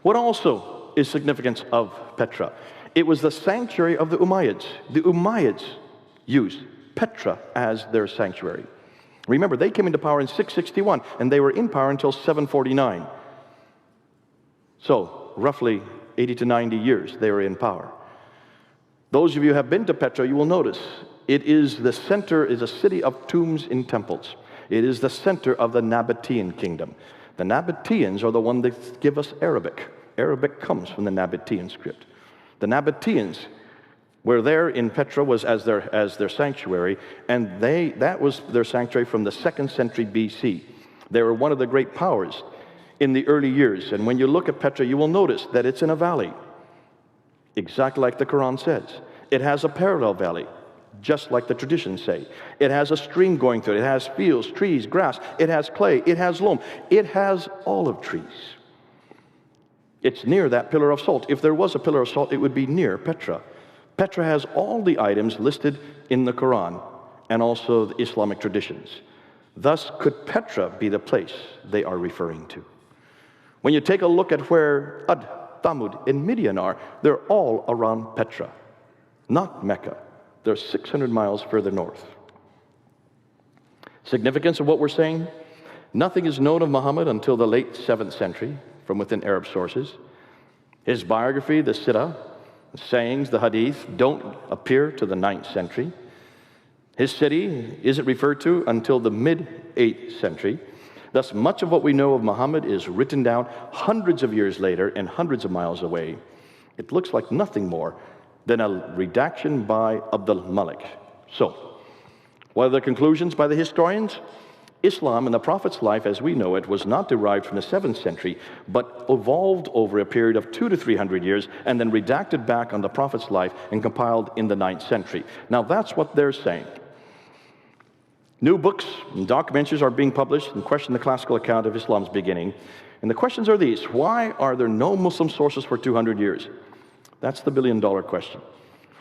What also is significance of Petra? It was the sanctuary of the Umayyads. The Umayyads used Petra as their sanctuary. Remember, they came into power in 661, and they were in power until 749. So, roughly 80 to 90 years they were in power. Those of you who have been to Petra, you will notice it is the center, is a city of tombs and temples. It is the center of the Nabatean kingdom. The Nabateans are the one that give us Arabic. Arabic comes from the Nabatean script. The Nabateans were there in Petra was as their sanctuary, and that was their sanctuary from the 2nd century BC. They were one of the great powers in the early years. And when you look at Petra, you will notice that it's in a valley, exactly like the Quran says. It has a parallel valley, just like the traditions say. It has a stream going through it. It has fields, trees, grass. It has clay. It has loam. It has olive trees. It's near that pillar of salt. If there was a pillar of salt, it would be near Petra. Petra has all the items listed in the Quran and also the Islamic traditions. Thus, could Petra be the place they are referring to? When you take a look at where Ad, Thamud, and Midian are, they're all around Petra, not Mecca. They're 600 miles further north. Significance of what we're saying? Nothing is known of Muhammad until the late 7th century from within Arab sources. His biography, the Sirah, the sayings, the Hadith, don't appear to the 9th century. His city isn't referred to until the mid-8th century. Thus, much of what we know of Muhammad is written down hundreds of years later and hundreds of miles away. It looks like nothing more than a redaction by Abdul Malik. So, what are the conclusions by the historians? Islam and the Prophet's life as we know it was not derived from the 7th century, but evolved over a period of 200 to 300 years and then redacted back on the Prophet's life and compiled in the 9th century. Now that's what they're saying. New books and documentaries are being published and question the classical account of Islam's beginning. And the questions are these: why are there no Muslim sources for 200 years? That's the billion-dollar question.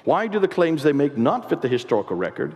Why do the claims they make not fit the historical record?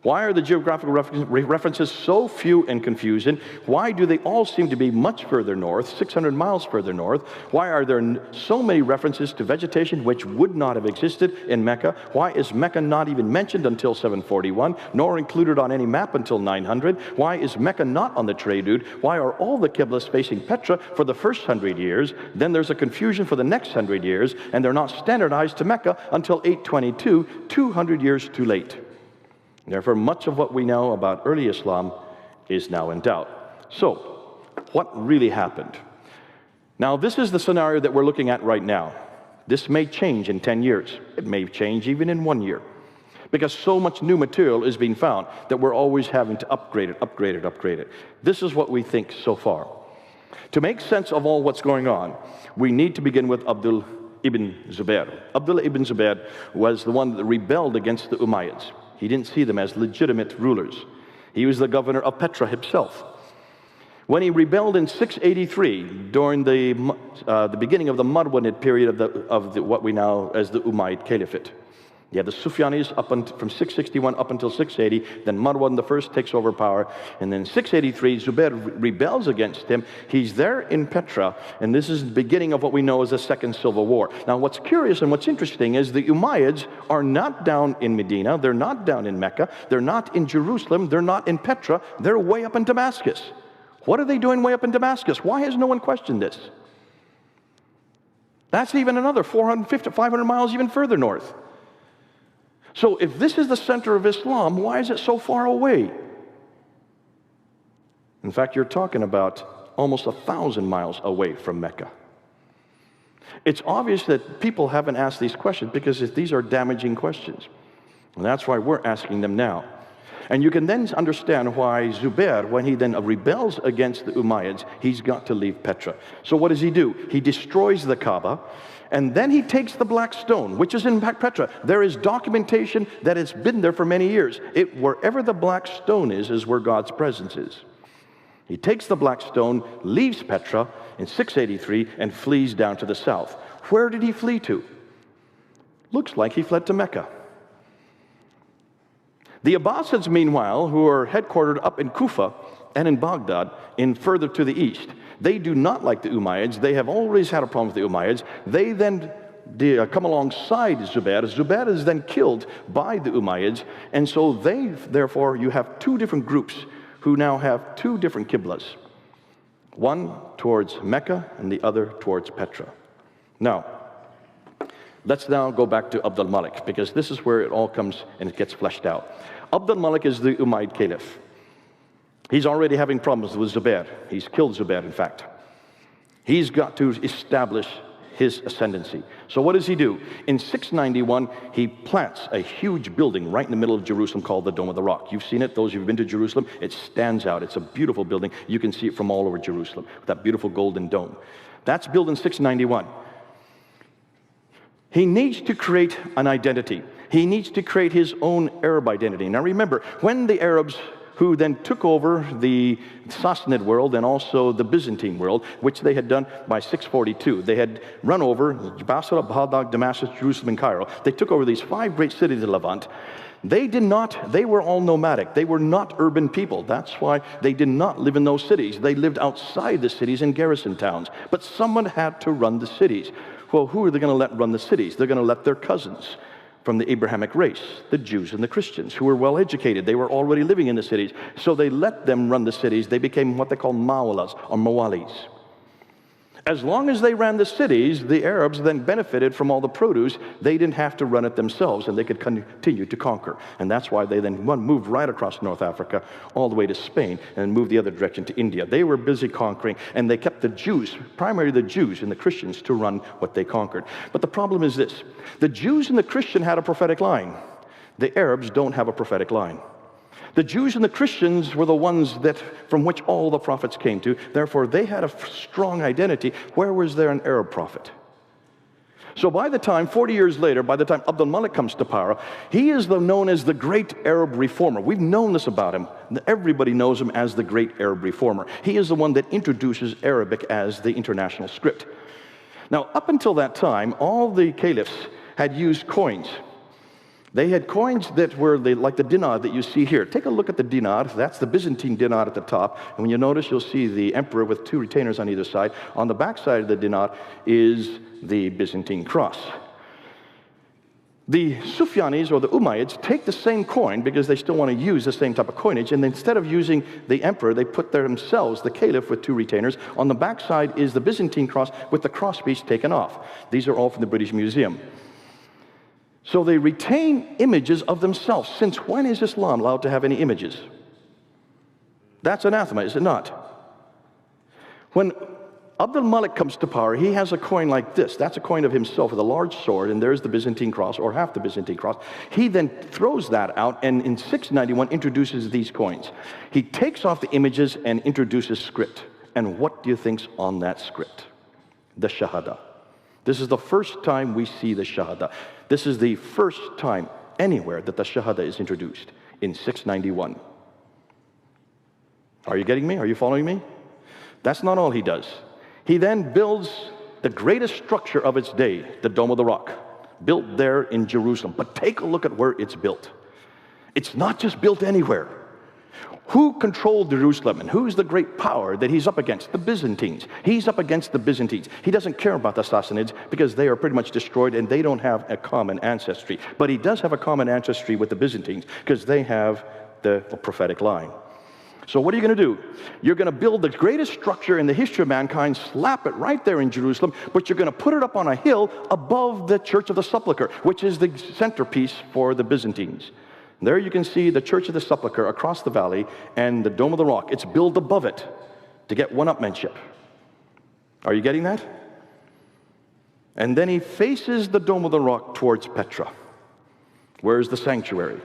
Why are the geographical references so few and confusing? Why do they all seem to be much further north, 600 miles further north? Why are there so many references to vegetation which would not have existed in Mecca? Why is Mecca not even mentioned until 741, nor included on any map until 900? Why is Mecca not on the trade route? Why are all the Qiblas facing Petra for the first 100 years? Then there's a confusion for the next 100 years, and they're not standardized to Mecca until 822, 200 years too late. Therefore, much of what we know about early Islam is now in doubt. So, what really happened? Now, this is the scenario that we're looking at right now. This may change in 10 years. It may change even in 1 year. Because so much new material is being found that we're always having to upgrade it. This is what we think so far. To make sense of all what's going on, we need to begin with Abdul ibn Zubair. Abdullah ibn Zubair was the one that rebelled against the Umayyads. He didn't see them as legitimate rulers. He was the governor of Petra himself. When he rebelled in 683, during the beginning of the Marwanid period of what we know as the Umayyad Caliphate. You had the Sufyanis from 661 up until 680, then Marwan I takes over power, and then 683, Zubair rebels against him. He's there in Petra, and this is the beginning of what we know as the Second Civil War. Now, what's curious and what's interesting is the Umayyads are not down in Medina, they're not down in Mecca, they're not in Jerusalem, they're not in Petra, they're way up in Damascus. What are they doing way up in Damascus? Why has no one questioned this? That's even another 450, 500 miles even further north. So if this is the center of Islam, why is it so far away? In fact, you're talking about almost 1,000 miles away from Mecca. It's obvious that people haven't asked these questions because these are damaging questions. And that's why we're asking them now. And you can then understand why Zubair, when he then rebels against the Umayyads, he's got to leave Petra. So what does he do? He destroys the Kaaba, and then he takes the black stone, which is in Petra. There is documentation that it's been there for many years. Wherever the black stone is where God's presence is. He takes the black stone, leaves Petra in 683, and flees down to the south. Where did he flee to? Looks like he fled to Mecca. The Abbasids, meanwhile, who are headquartered up in Kufa and in Baghdad, further to the east, they do not like the Umayyads. They have always had a problem with the Umayyads. They then come alongside Zubair. Zubair is then killed by the Umayyads, and so therefore, you have two different groups who now have two different qiblas. One towards Mecca and the other towards Petra. Now, let's now go back to Abd al-Malik, because this is where it all comes and it gets fleshed out. Abd al-Malik is the Umayyad Caliph. He's already having problems with Zubair. He's killed Zubair, in fact. He's got to establish his ascendancy. So what does he do? In 691, he plants a huge building right in the middle of Jerusalem called the Dome of the Rock. You've seen it, those who've been to Jerusalem. It stands out. It's a beautiful building. You can see it from all over Jerusalem, with that beautiful golden dome. That's built in 691. He needs to create an identity. He needs to create his own Arab identity. Now remember, when the Arabs who then took over the Sassanid world and also the Byzantine world, which they had done by 642. They had run over Basra, Baghdad, Damascus, Jerusalem, and Cairo. They took over these 5 great cities of Levant. They were all nomadic. They were not urban people. That's why they did not live in those cities. They lived outside the cities in garrison towns. But someone had to run the cities. Well, who are they going to let run the cities? They're going to let their cousins from the Abrahamic race, the Jews and the Christians, who were well educated. They were already living in the cities. So they let them run the cities. They became what they call mawalas or mawalis. As long as they ran the cities, the Arabs then benefited from all the produce. They didn't have to run it themselves, and they could continue to conquer. And that's why they then moved right across North Africa, all the way to Spain, and moved the other direction to India. They were busy conquering, and they kept the Jews, primarily the Jews and the Christians, to run what they conquered. But the problem is this. The Jews and the Christian had a prophetic line. The Arabs don't have a prophetic line. The Jews and the Christians were the ones from which all the prophets came to. Therefore, they had a strong identity. Where was there an Arab prophet? So by the time, 40 years later, by the time Abd al-Malik comes to power, he is known as the great Arab reformer. We've known this about him. Everybody knows him as the great Arab reformer. He is the one that introduces Arabic as the international script. Now, up until that time, all the caliphs had used coins. They had coins that were like the dinar that you see here. Take a look at the dinar. That's the Byzantine dinar at the top. And when you notice, you'll see the emperor with 2 retainers on either side. On the back side of the dinar is the Byzantine cross. The Sufyanis, or the Umayyads, take the same coin because they still want to use the same type of coinage. And instead of using the emperor, they put themselves, the caliph, with 2 retainers. On the back side is the Byzantine cross with the crosspiece taken off. These are all from the British Museum. So they retain images of themselves. Since when is Islam allowed to have any images? That's anathema, is it not? When Abd al-Malik comes to power, he has a coin like this. That's a coin of himself with a large sword, and there's the Byzantine cross, or half the Byzantine cross. He then throws that out, and in 691 introduces these coins. He takes off the images and introduces script. And what do you think's on that script? The Shahada. This is the first time we see the Shahada. This is the first time anywhere that the Shahada is introduced, in 691. Are you getting me? Are you following me? That's not all he does. He then builds the greatest structure of its day, the Dome of the Rock, built there in Jerusalem. But take a look at where it's built. It's not just built anywhere. Who controlled Jerusalem, and who's the great power that he's up against? The Byzantines. He's up against the Byzantines. He doesn't care about the Sassanids because they are pretty much destroyed and they don't have a common ancestry. But he does have a common ancestry with the Byzantines because they have the prophetic line. So what are you going to do? You're going to build the greatest structure in the history of mankind, slap it right there in Jerusalem, but you're going to put it up on a hill above the Church of the Sepulchre, which is the centerpiece for the Byzantines. There you can see the Church of the Sepulchre across the valley and the Dome of the Rock. It's built above it to get one-upmanship. Are you getting that? And then he faces the Dome of the Rock towards Petra. Where's the sanctuary?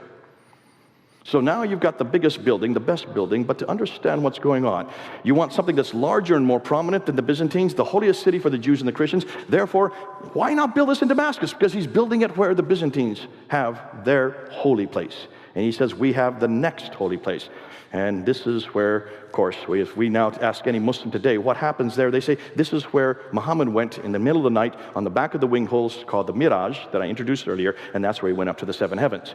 So now you've got the biggest building, the best building, but to understand what's going on, you want something that's larger and more prominent than the Byzantines, the holiest city for the Jews and the Christians. Therefore, why not build this in Damascus? Because he's building it where the Byzantines have their holy place. And he says, we have the next holy place. And this is where, of course, if we now ask any Muslim today, what happens there? They say, this is where Muhammad went in the middle of the night on the back of the wing holes called the Miraj that I introduced earlier, and that's where he went up to the seven heavens.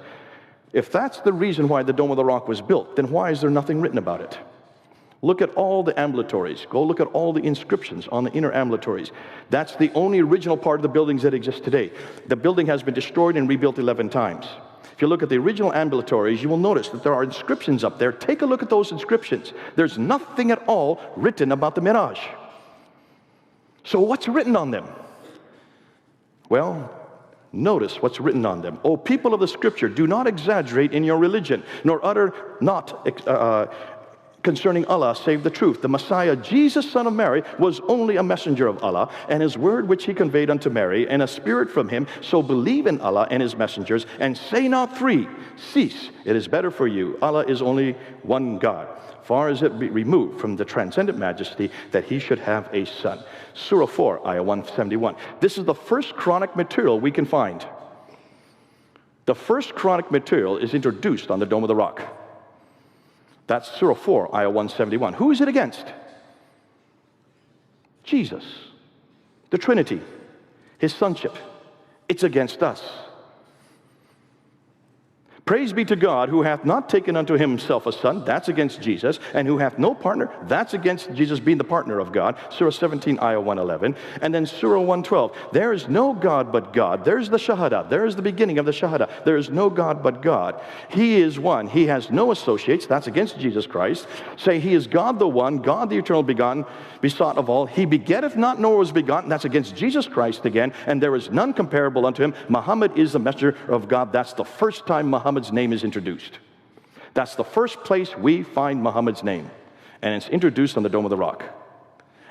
If that's the reason why the Dome of the Rock was built, then why is there nothing written about it? Look at all the ambulatories. Go look at all the inscriptions on the inner ambulatories. That's the only original part of the buildings that exist today. The building has been destroyed and rebuilt 11 times. If you look at the original ambulatories, you will notice that there are inscriptions up there. Take a look at those inscriptions. There's nothing at all written about the Miraj. So what's written on them? Well, notice what's written on them. O people of the Scripture, do not exaggerate in your religion, nor utter not concerning Allah save the truth. The Messiah, Jesus, son of Mary, was only a messenger of Allah, and his word which he conveyed unto Mary, and a spirit from him. So believe in Allah and his messengers, and say not three. Cease. It is better for you. Allah is only one God. Far as it be removed from the transcendent majesty that he should have a son. Surah 4, Ayah 171. This is the first Quranic material we can find. The first Quranic material is introduced on the Dome of the Rock. That's Surah 4, Ayah 171. Who is it against? Jesus, the Trinity, his sonship. It's against us. Praise be to God, who hath not taken unto himself a son, that's against Jesus, and who hath no partner, that's against Jesus being the partner of God, Surah 17, Ayah 111, and then Surah 112, there is no God but God. There's the Shahada, there's the beginning of the Shahada. There is no God but God. He is one, he has no associates, that's against Jesus Christ. Say, he is God the one, God the eternal begotten, besought of all. He begetteth not, nor was begotten, that's against Jesus Christ again, and there is none comparable unto him. Muhammad is the messenger of God. That's the first time Muhammad's name is introduced. That's the first place we find Muhammad's name. And it's introduced on the Dome of the Rock.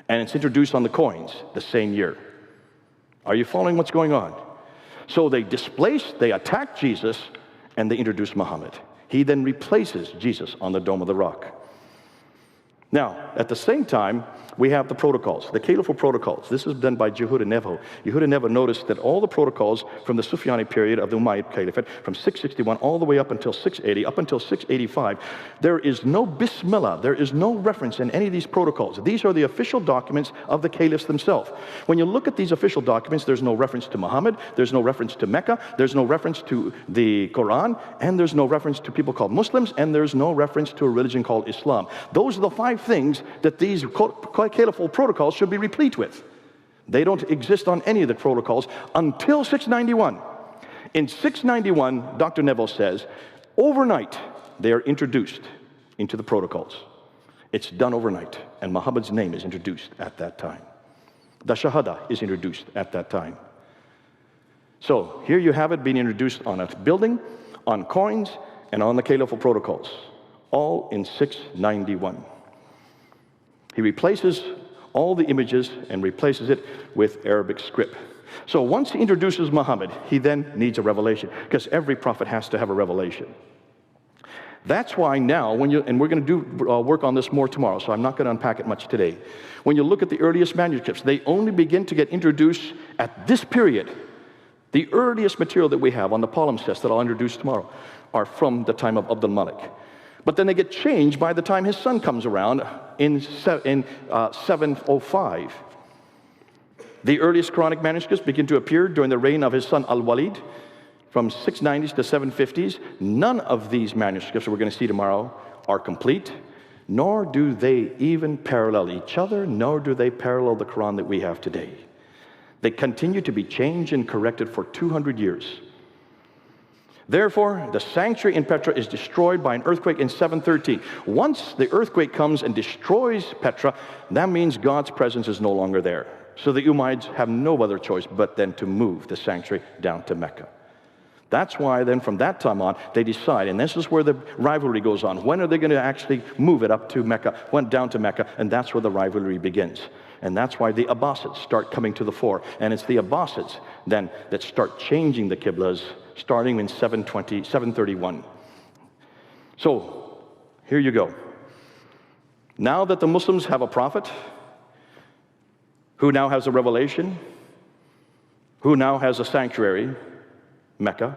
And it's introduced on the coins the same year. Are you following what's going on? So they attack Jesus, and they introduce Muhammad. He then replaces Jesus on the Dome of the Rock. Now, at the same time, we have the protocols, the caliphal protocols. This is done by Yehuda Nevo. Yehuda Nevo noticed that all the protocols from the Sufyani period of the Umayyad Caliphate, from 661 all the way up until 680, up until 685, there is no Bismillah, there is no reference in any of these protocols. These are the official documents of the caliphs themselves. When you look at these official documents, there's no reference to Muhammad, there's no reference to Mecca, there's no reference to the Quran, and there's no reference to people called Muslims, and there's no reference to a religion called Islam. Those are the 5 things that these caliphal protocols should be replete with. They don't exist on any of the protocols until 691. In 691, Dr. Neville says, overnight they are introduced into the protocols. It's done overnight, and Muhammad's name is introduced at that time. The Shahada is introduced at that time. So here you have it being introduced on a building, on coins, and on the caliphal protocols, all in 691. He replaces all the images and replaces it with Arabic script. So once he introduces Muhammad, he then needs a revelation, because every prophet has to have a revelation. That's why now, and we're going to do work on this more tomorrow, so I'm not going to unpack it much today. When you look at the earliest manuscripts, they only begin to get introduced at this period. The earliest material that we have on the palimpsest that I'll introduce tomorrow are from the time of Abdul Malik. But then they get changed by the time his son comes around in 705. The earliest Quranic manuscripts begin to appear during the reign of his son Al-Walid from 690s to 750s. None of these manuscripts that we're going to see tomorrow are complete, nor do they even parallel each other, nor do they parallel the Quran that we have today. They continue to be changed and corrected for 200 years. Therefore, the sanctuary in Petra is destroyed by an earthquake in 713. Once the earthquake comes and destroys Petra, that means God's presence is no longer there. So the Umayyads have no other choice but then to move the sanctuary down to Mecca. That's why then from that time on, they decide, and this is where the rivalry goes on. When are they going to actually move it up to Mecca, went down to Mecca, and that's where the rivalry begins. And that's why the Abbasids start coming to the fore. And it's the Abbasids then that start changing the Qiblas starting in 731. So here you go. Now that the Muslims have a prophet who now has a revelation, who now has a sanctuary, Mecca,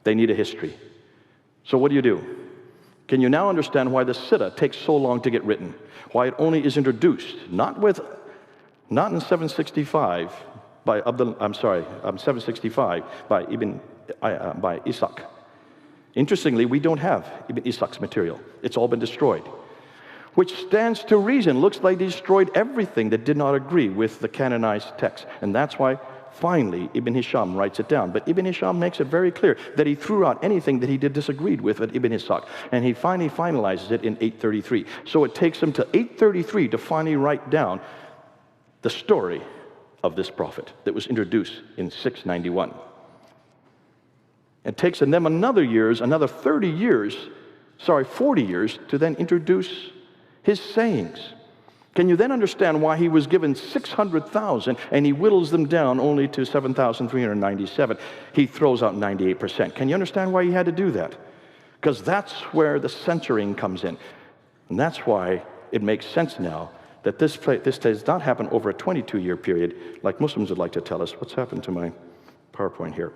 they need a history. So what do? Can you now understand why the Siddha takes so long to get written? Why it only is introduced, not in 765 by 765 by by Ishaq. Interestingly, we don't have Ibn Ishaq's material. It's all been destroyed. Which stands to reason, looks like they destroyed everything that did not agree with the canonized text. And that's why finally Ibn Hisham writes it down. But Ibn Hisham makes it very clear that he threw out anything that he disagreed with at Ibn Ishaq. And he finally finalizes it in 833. So it takes him to 833 to finally write down the story of this prophet that was introduced in 691. It takes them another 40 years to then introduce his sayings. Can you then understand why he was given 600,000 and he whittles them down only to 7,397? He throws out 98%. Can you understand why he had to do that? Because that's where the censoring comes in. And that's why it makes sense now that this does not happen over a 22-year period like Muslims would like to tell us. What's happened to my PowerPoint here?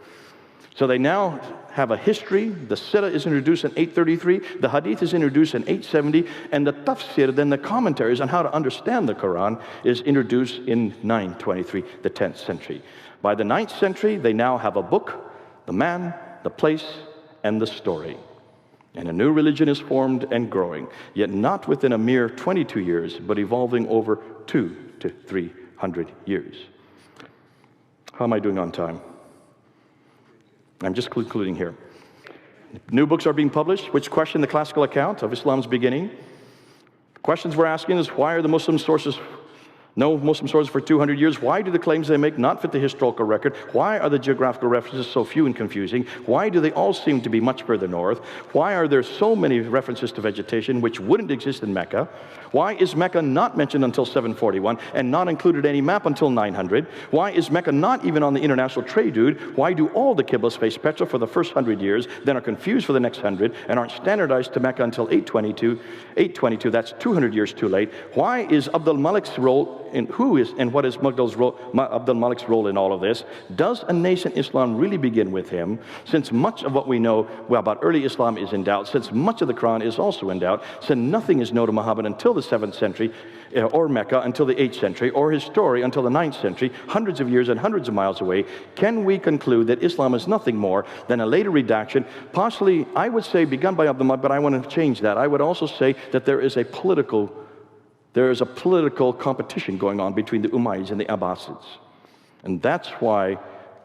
So they now have a history. The Siddha is introduced in 833. The Hadith is introduced in 870. And the Tafsir, then the commentaries on how to understand the Quran, is introduced in 923, the 10th century. By the 9th century, they now have a book, the man, the place, and the story. And a new religion is formed and growing, yet not within a mere 22 years, but evolving over 200 to 300 years. How am I doing on time? I'm just concluding here. New books are being published which question the classical account of Islam's beginning. Questions we're asking is, why are the Muslim sources no Muslim sources for 200 years? Why do the claims they make not fit the historical record? Why are the geographical references so few and confusing? Why do they all seem to be much further north? Why are there so many references to vegetation which wouldn't exist in Mecca? Why is Mecca not mentioned until 741 and not included any map until 900? Why is Mecca not even on the international trade route? Why do all the Qiblas face Petra for the first 100 years, then are confused for the next 100, and aren't standardized to Mecca until 822, that's 200 years too late? Why is Abdul Malik's role what is Abdul Malik's role in all of this? Does a nascent Islam really begin with him? Since much of what we know about early Islam is in doubt, since much of the Quran is also in doubt, since nothing is known to Muhammad until the 7th century, or Mecca until the 8th century, or his story until the 9th century, hundreds of years and hundreds of miles away, can we conclude that Islam is nothing more than a later redaction, possibly, I would say, begun by Abdul Malik, but I want to change that. I would also say that there is a political competition going on between the Umayyads and the Abbasids. And that's why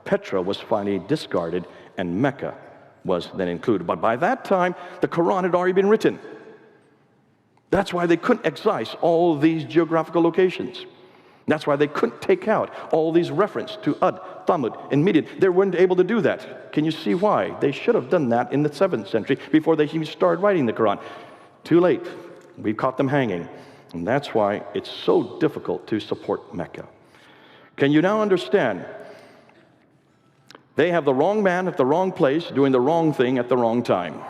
Petra was finally discarded and Mecca was then included. But by that time, the Quran had already been written. That's why they couldn't excise all these geographical locations. That's why they couldn't take out all these references to Ad, Thamud, and Midian. They weren't able to do that. Can you see why? They should have done that in the 7th century before they even started writing the Quran. Too late. We've caught them hanging. And that's why it's so difficult to support Mecca. Can you now understand? They have the wrong man at the wrong place doing the wrong thing at the wrong time.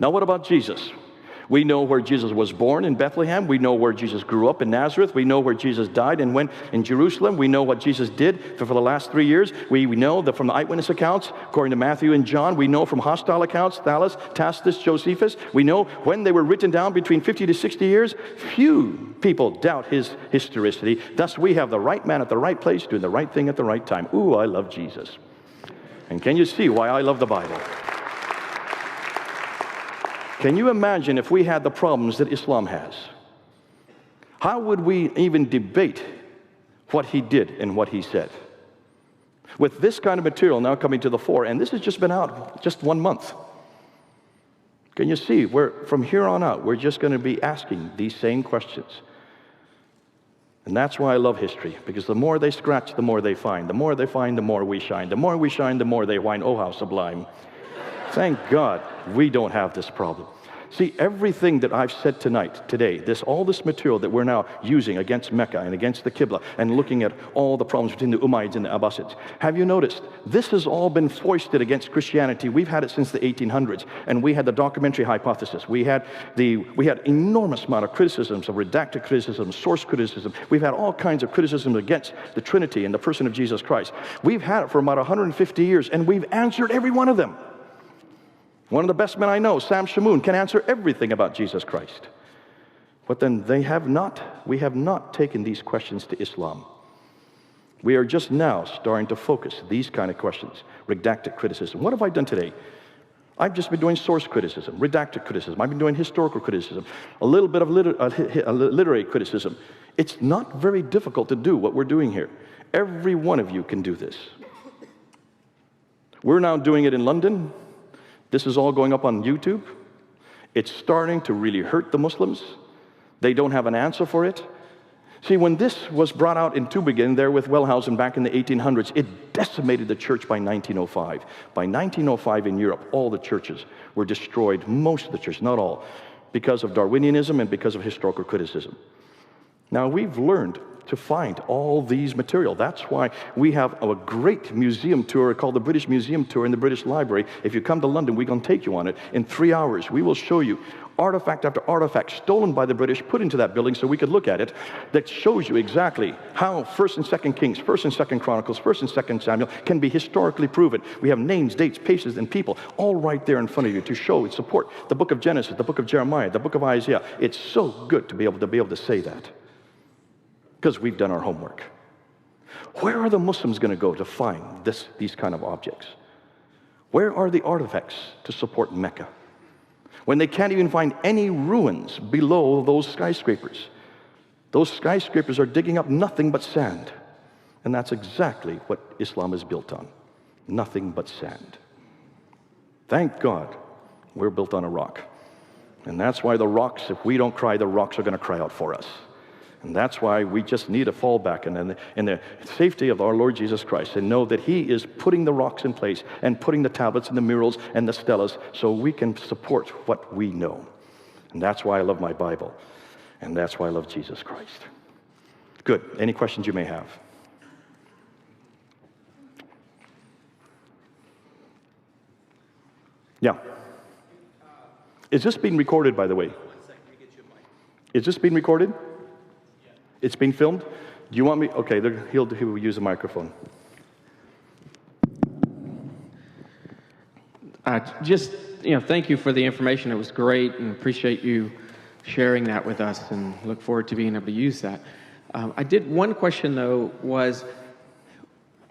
Now what about Jesus? We know where Jesus was born in Bethlehem. We know where Jesus grew up in Nazareth. We know where Jesus died and went in Jerusalem. We know what Jesus did for the last 3 years. We know that from the eyewitness accounts, according to Matthew and John. We know from hostile accounts, Thallus, Tacitus, Josephus. We know when they were written down between 50 to 60 years. Few people doubt his historicity. Thus, we have the right man at the right place doing the right thing at the right time. Ooh, I love Jesus. And can you see why I love the Bible? Can you imagine if we had the problems that Islam has? How would we even debate what he did and what he said? With this kind of material now coming to the fore, and this has just been out just 1 month. Can you see, from here on out, we're just going to be asking these same questions. And that's why I love history, because the more they scratch, the more they find. The more they find, the more we shine. The more we shine, the more they whine. Oh, how sublime. Thank God we don't have this problem. See, everything that I've said today, all this material that we're now using against Mecca and against the Qibla and looking at all the problems between the Umayyads and the Abbasids, have you noticed? This has all been foisted against Christianity. We've had it since the 1800s, and we had the documentary hypothesis. We had enormous amount of criticisms, of redacted criticism, source criticism. We've had all kinds of criticism against the Trinity and the person of Jesus Christ. We've had it for about 150 years, and we've answered every one of them. One of the best men I know, Sam Shamoun, can answer everything about Jesus Christ. But then we have not taken these questions to Islam. We are just now starting to focus these kind of questions. Redacted criticism. What have I done today? I've just been doing source criticism, redacted criticism. I've been doing historical criticism, a little bit of literary criticism. It's not very difficult to do what we're doing here. Every one of you can do this. We're now doing it in London. This is all going up on YouTube. It's starting to really hurt the Muslims. They don't have an answer for it. See, when this was brought out in Tübingen there with Wellhausen back in the 1800s, it decimated the church by 1905. By 1905 in Europe, all the churches were destroyed, most of the churches, not all, because of Darwinianism and because of historical criticism. Now, we've learned to find all these material. That's why we have a great museum tour called the British Museum Tour in the British Library. If you come to London, we're going to take you on it. In 3 hours, we will show you artifact after artifact stolen by the British, put into that building so we could look at it, that shows you exactly how 1st and 2nd Kings, 1st and 2nd Chronicles, 1st and 2nd Samuel can be historically proven. We have names, dates, places, and people all right there in front of you to show and support the book of Genesis, the book of Jeremiah, the book of Isaiah. It's so good to be able to say that, because we've done our homework. Where are the Muslims going to go to find these kind of objects? Where are the artifacts to support Mecca, when they can't even find any ruins below those skyscrapers? Those skyscrapers are digging up nothing but sand. And that's exactly what Islam is built on. Nothing but sand. Thank God we're built on a rock. And that's why the rocks, if we don't cry, the rocks are going to cry out for us. And that's why we just need to fall back in the safety of our Lord Jesus Christ and know that He is putting the rocks in place and putting the tablets and the murals and the stelas so we can support what we know. And that's why I love my Bible. And that's why I love Jesus Christ. Good. Any questions you may have? Yeah. Is this being recorded, by the way? Is this being recorded? It's being filmed? Do you want me? Okay, he'll use a microphone. Thank you for the information. It was great, and appreciate you sharing that with us, and look forward to being able to use that. I did one question, though, was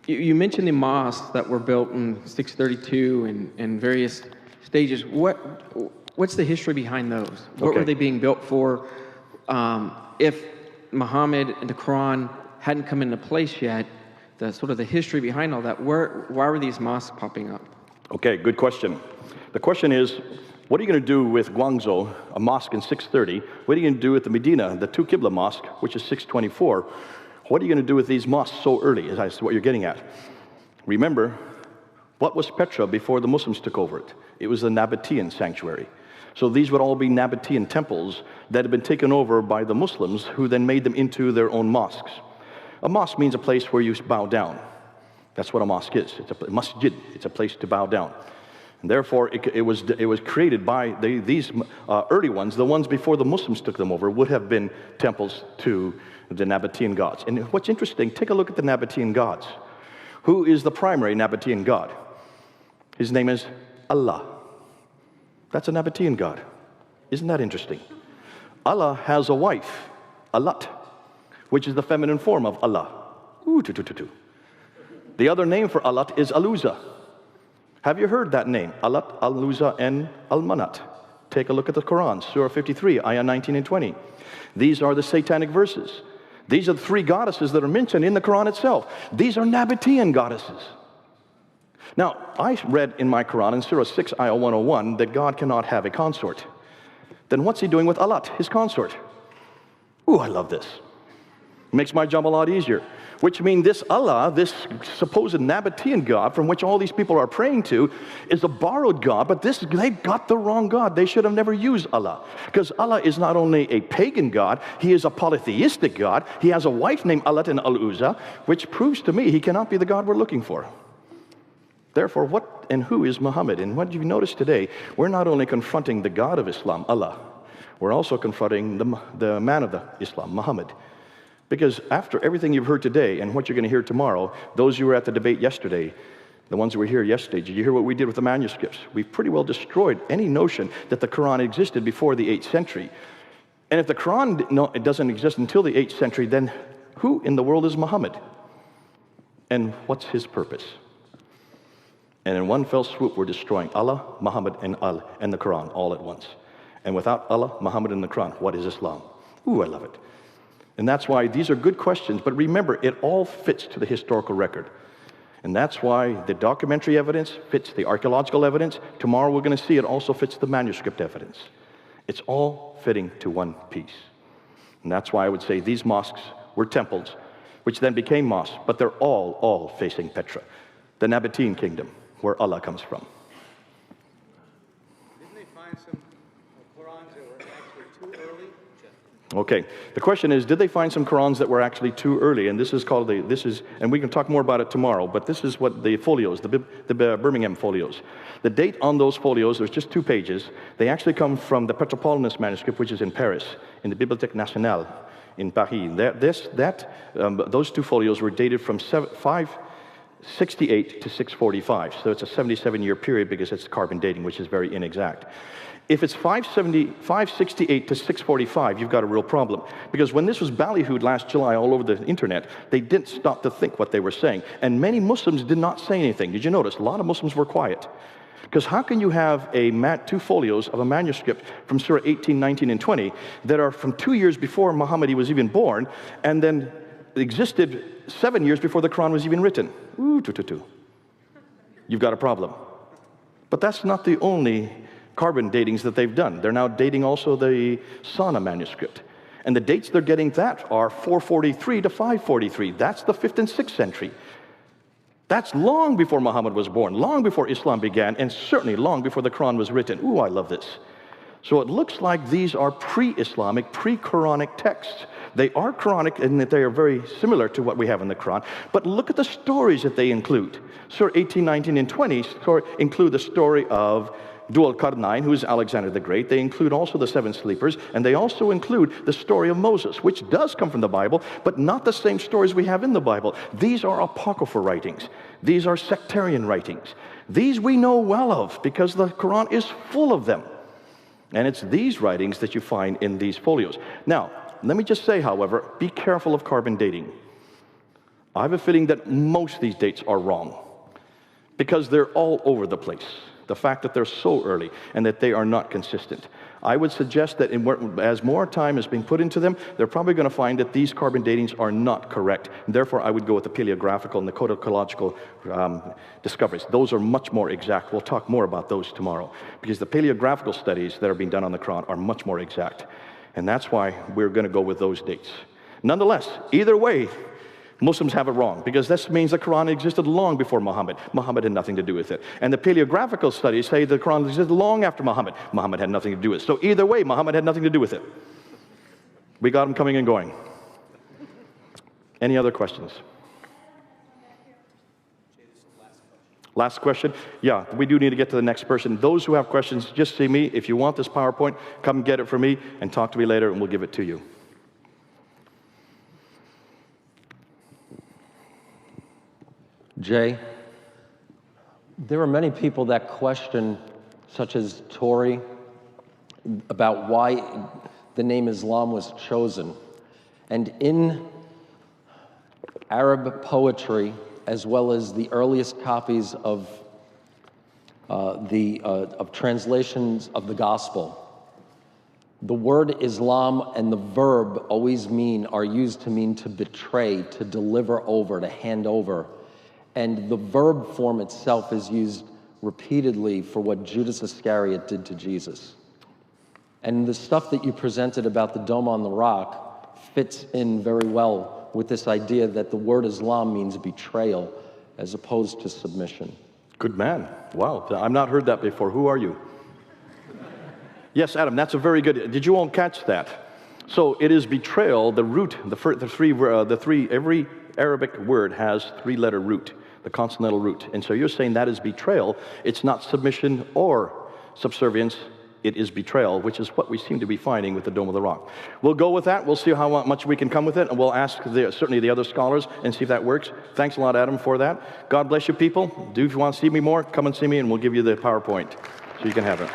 you mentioned the mosques that were built in 632 and various stages. What's the history behind those? What were they being built for? If Muhammad and the Quran hadn't come into place yet, the history behind all that, why were these mosques popping up? Okay, good question. The question is, what are you going to do with Guangzhou, a mosque in 630? What are you going to do with the Medina, the two Qibla mosque, which is 624? What are you going to do with these mosques so early, is what you're getting at. Remember, what was Petra before the Muslims took over it? It was the Nabatean sanctuary. So these would all be Nabatean temples that had been taken over by the Muslims, who then made them into their own mosques. A mosque means a place where you bow down. That's what a mosque is. It's a masjid. It's a place to bow down. And therefore, it was created by these early ones. The ones before the Muslims took them over would have been temples to the Nabatean gods. And what's interesting, take a look at the Nabatean gods. Who is the primary Nabatean god? His name is Allah. That's a Nabatean god. Isn't that interesting? Allah has a wife, Alat, which is the feminine form of Allah. The other name for Alat is Aluza. Have you heard that name? Alat, Aluza, and Al-Manat. Take a look at the Quran, Surah 53, Ayah 19 and 20. These are the satanic verses. These are the three goddesses that are mentioned in the Quran itself. These are Nabatean goddesses. Now, I read in my Quran, in Surah 6, Ayah 101, that God cannot have a consort. Then what's He doing with Alat, His consort? Ooh, I love this. Makes my job a lot easier. Which means this Allah, this supposed Nabatean God from which all these people are praying to, is a borrowed God, but they've got the wrong God. They should have never used Allah. Because Allah is not only a pagan God, He is a polytheistic God. He has a wife named Allat and Al-Uzza, which proves to me He cannot be the God we're looking for. Therefore, what and who is Muhammad? And what you've noticed today, we're not only confronting the God of Islam, Allah, we're also confronting the man of the Islam, Muhammad. Because after everything you've heard today and what you're going to hear tomorrow, those who were at the debate yesterday, the ones who were here yesterday, did you hear what we did with the manuscripts? We've pretty well destroyed any notion that the Quran existed before the 8th century. And if the Quran it doesn't exist until the 8th century, then who in the world is Muhammad? And what's his purpose? And in one fell swoop, we're destroying Allah, Muhammad, and the Quran all at once. And without Allah, Muhammad, and the Quran, what is Islam? Ooh, I love it. And that's why these are good questions, but remember, it all fits to the historical record. And that's why the documentary evidence fits the archaeological evidence. Tomorrow we're going to see it also fits the manuscript evidence. It's all fitting to one piece. And that's why I would say these mosques were temples, which then became mosques, but they're all facing Petra, the Nabatean kingdom, where Allah comes from. Didn't they find some Qurans that were actually too early? Okay, the question is, did they find some Qurans that were actually too early? And this is called and we can talk more about it tomorrow, but this is what the folios, the Birmingham folios. The date on those folios, there's just 2 pages. They actually come from the Petropolitanus manuscript, which is in Paris, in the Bibliothèque Nationale in Paris. Those 2 folios were dated from 568 to 645, so it's a 77-year period because it's carbon dating, which is very inexact. If it's 568 to 645, you've got a real problem. Because when this was ballyhooed last July all over the internet, they didn't stop to think what they were saying. And many Muslims did not say anything. Did you notice? A lot of Muslims were quiet. Because how can you have 2 folios of a manuscript from Surah 18, 19, and 20 that are from 2 years before Muhammad was even born, and then existed 7 years before the Quran was even written? Ooh, You've got a problem. But that's not the only carbon datings that they've done. They're now dating also the Sana manuscript. And the dates they're getting that are 443 to 543. That's the 5th and 6th century. That's long before Muhammad was born, long before Islam began, and certainly long before the Quran was written. Ooh, I love this. So it looks like these are pre-Islamic, pre-Quranic texts. They are Quranic in that they are very similar to what we have in the Quran, but look at the stories that they include. Surah 18, 19, and 20 include the story of Dhul Qarnayn, who is Alexander the Great. They include also the 7 sleepers, and they also include the story of Moses, which does come from the Bible, but not the same stories we have in the Bible. These are apocryphal writings. These are sectarian writings. These we know well of because the Quran is full of them. And it's these writings that you find in these folios. Now, let me just say, however, be careful of carbon dating. I have a feeling that most of these dates are wrong because they're all over the place. The fact that they're so early and that they are not consistent. I would suggest that as more time is being put into them, they're probably going to find that these carbon datings are not correct. And therefore, I would go with the paleographical and the codicological discoveries. Those are much more exact. We'll talk more about those tomorrow because the paleographical studies that are being done on the Quran are much more exact. And that's why we're going to go with those dates. Nonetheless, either way, Muslims have it wrong, because this means the Quran existed long before Muhammad. Muhammad had nothing to do with it. And the paleographical studies say the Quran existed long after Muhammad. Muhammad had nothing to do with it. So either way, Muhammad had nothing to do with it. We got them coming and going. Any other questions? Last question? Yeah, we do need to get to the next person. Those who have questions, just see me. If you want this PowerPoint, come get it for me and talk to me later and we'll give it to you. Jay, there are many people that question, such as Tori, about why the name Islam was chosen. And in Arab poetry, as well as the earliest copies of translations of the gospel, the word Islam and the verb are used to mean to betray, to deliver over, to hand over. And the verb form itself is used repeatedly for what Judas Iscariot did to Jesus. And the stuff that you presented about the Dome on the Rock fits in very well with this idea that the word Islam means betrayal as opposed to submission. Good man. Wow, I've not heard that before. Who are you? Yes, Adam, that's a very good, did you all catch that? So it is betrayal, the root, every Arabic word has three-letter root, the consonantal root. And so you're saying that is betrayal. It's not submission or subservience. It is betrayal, which is what we seem to be finding with the Dome of the Rock. We'll go with that. We'll see how much we can come with it, and we'll ask certainly the other scholars and see if that works. Thanks a lot, Adam, for that. God bless you, people. If you want to see me more, come and see me, and we'll give you the PowerPoint so you can have it.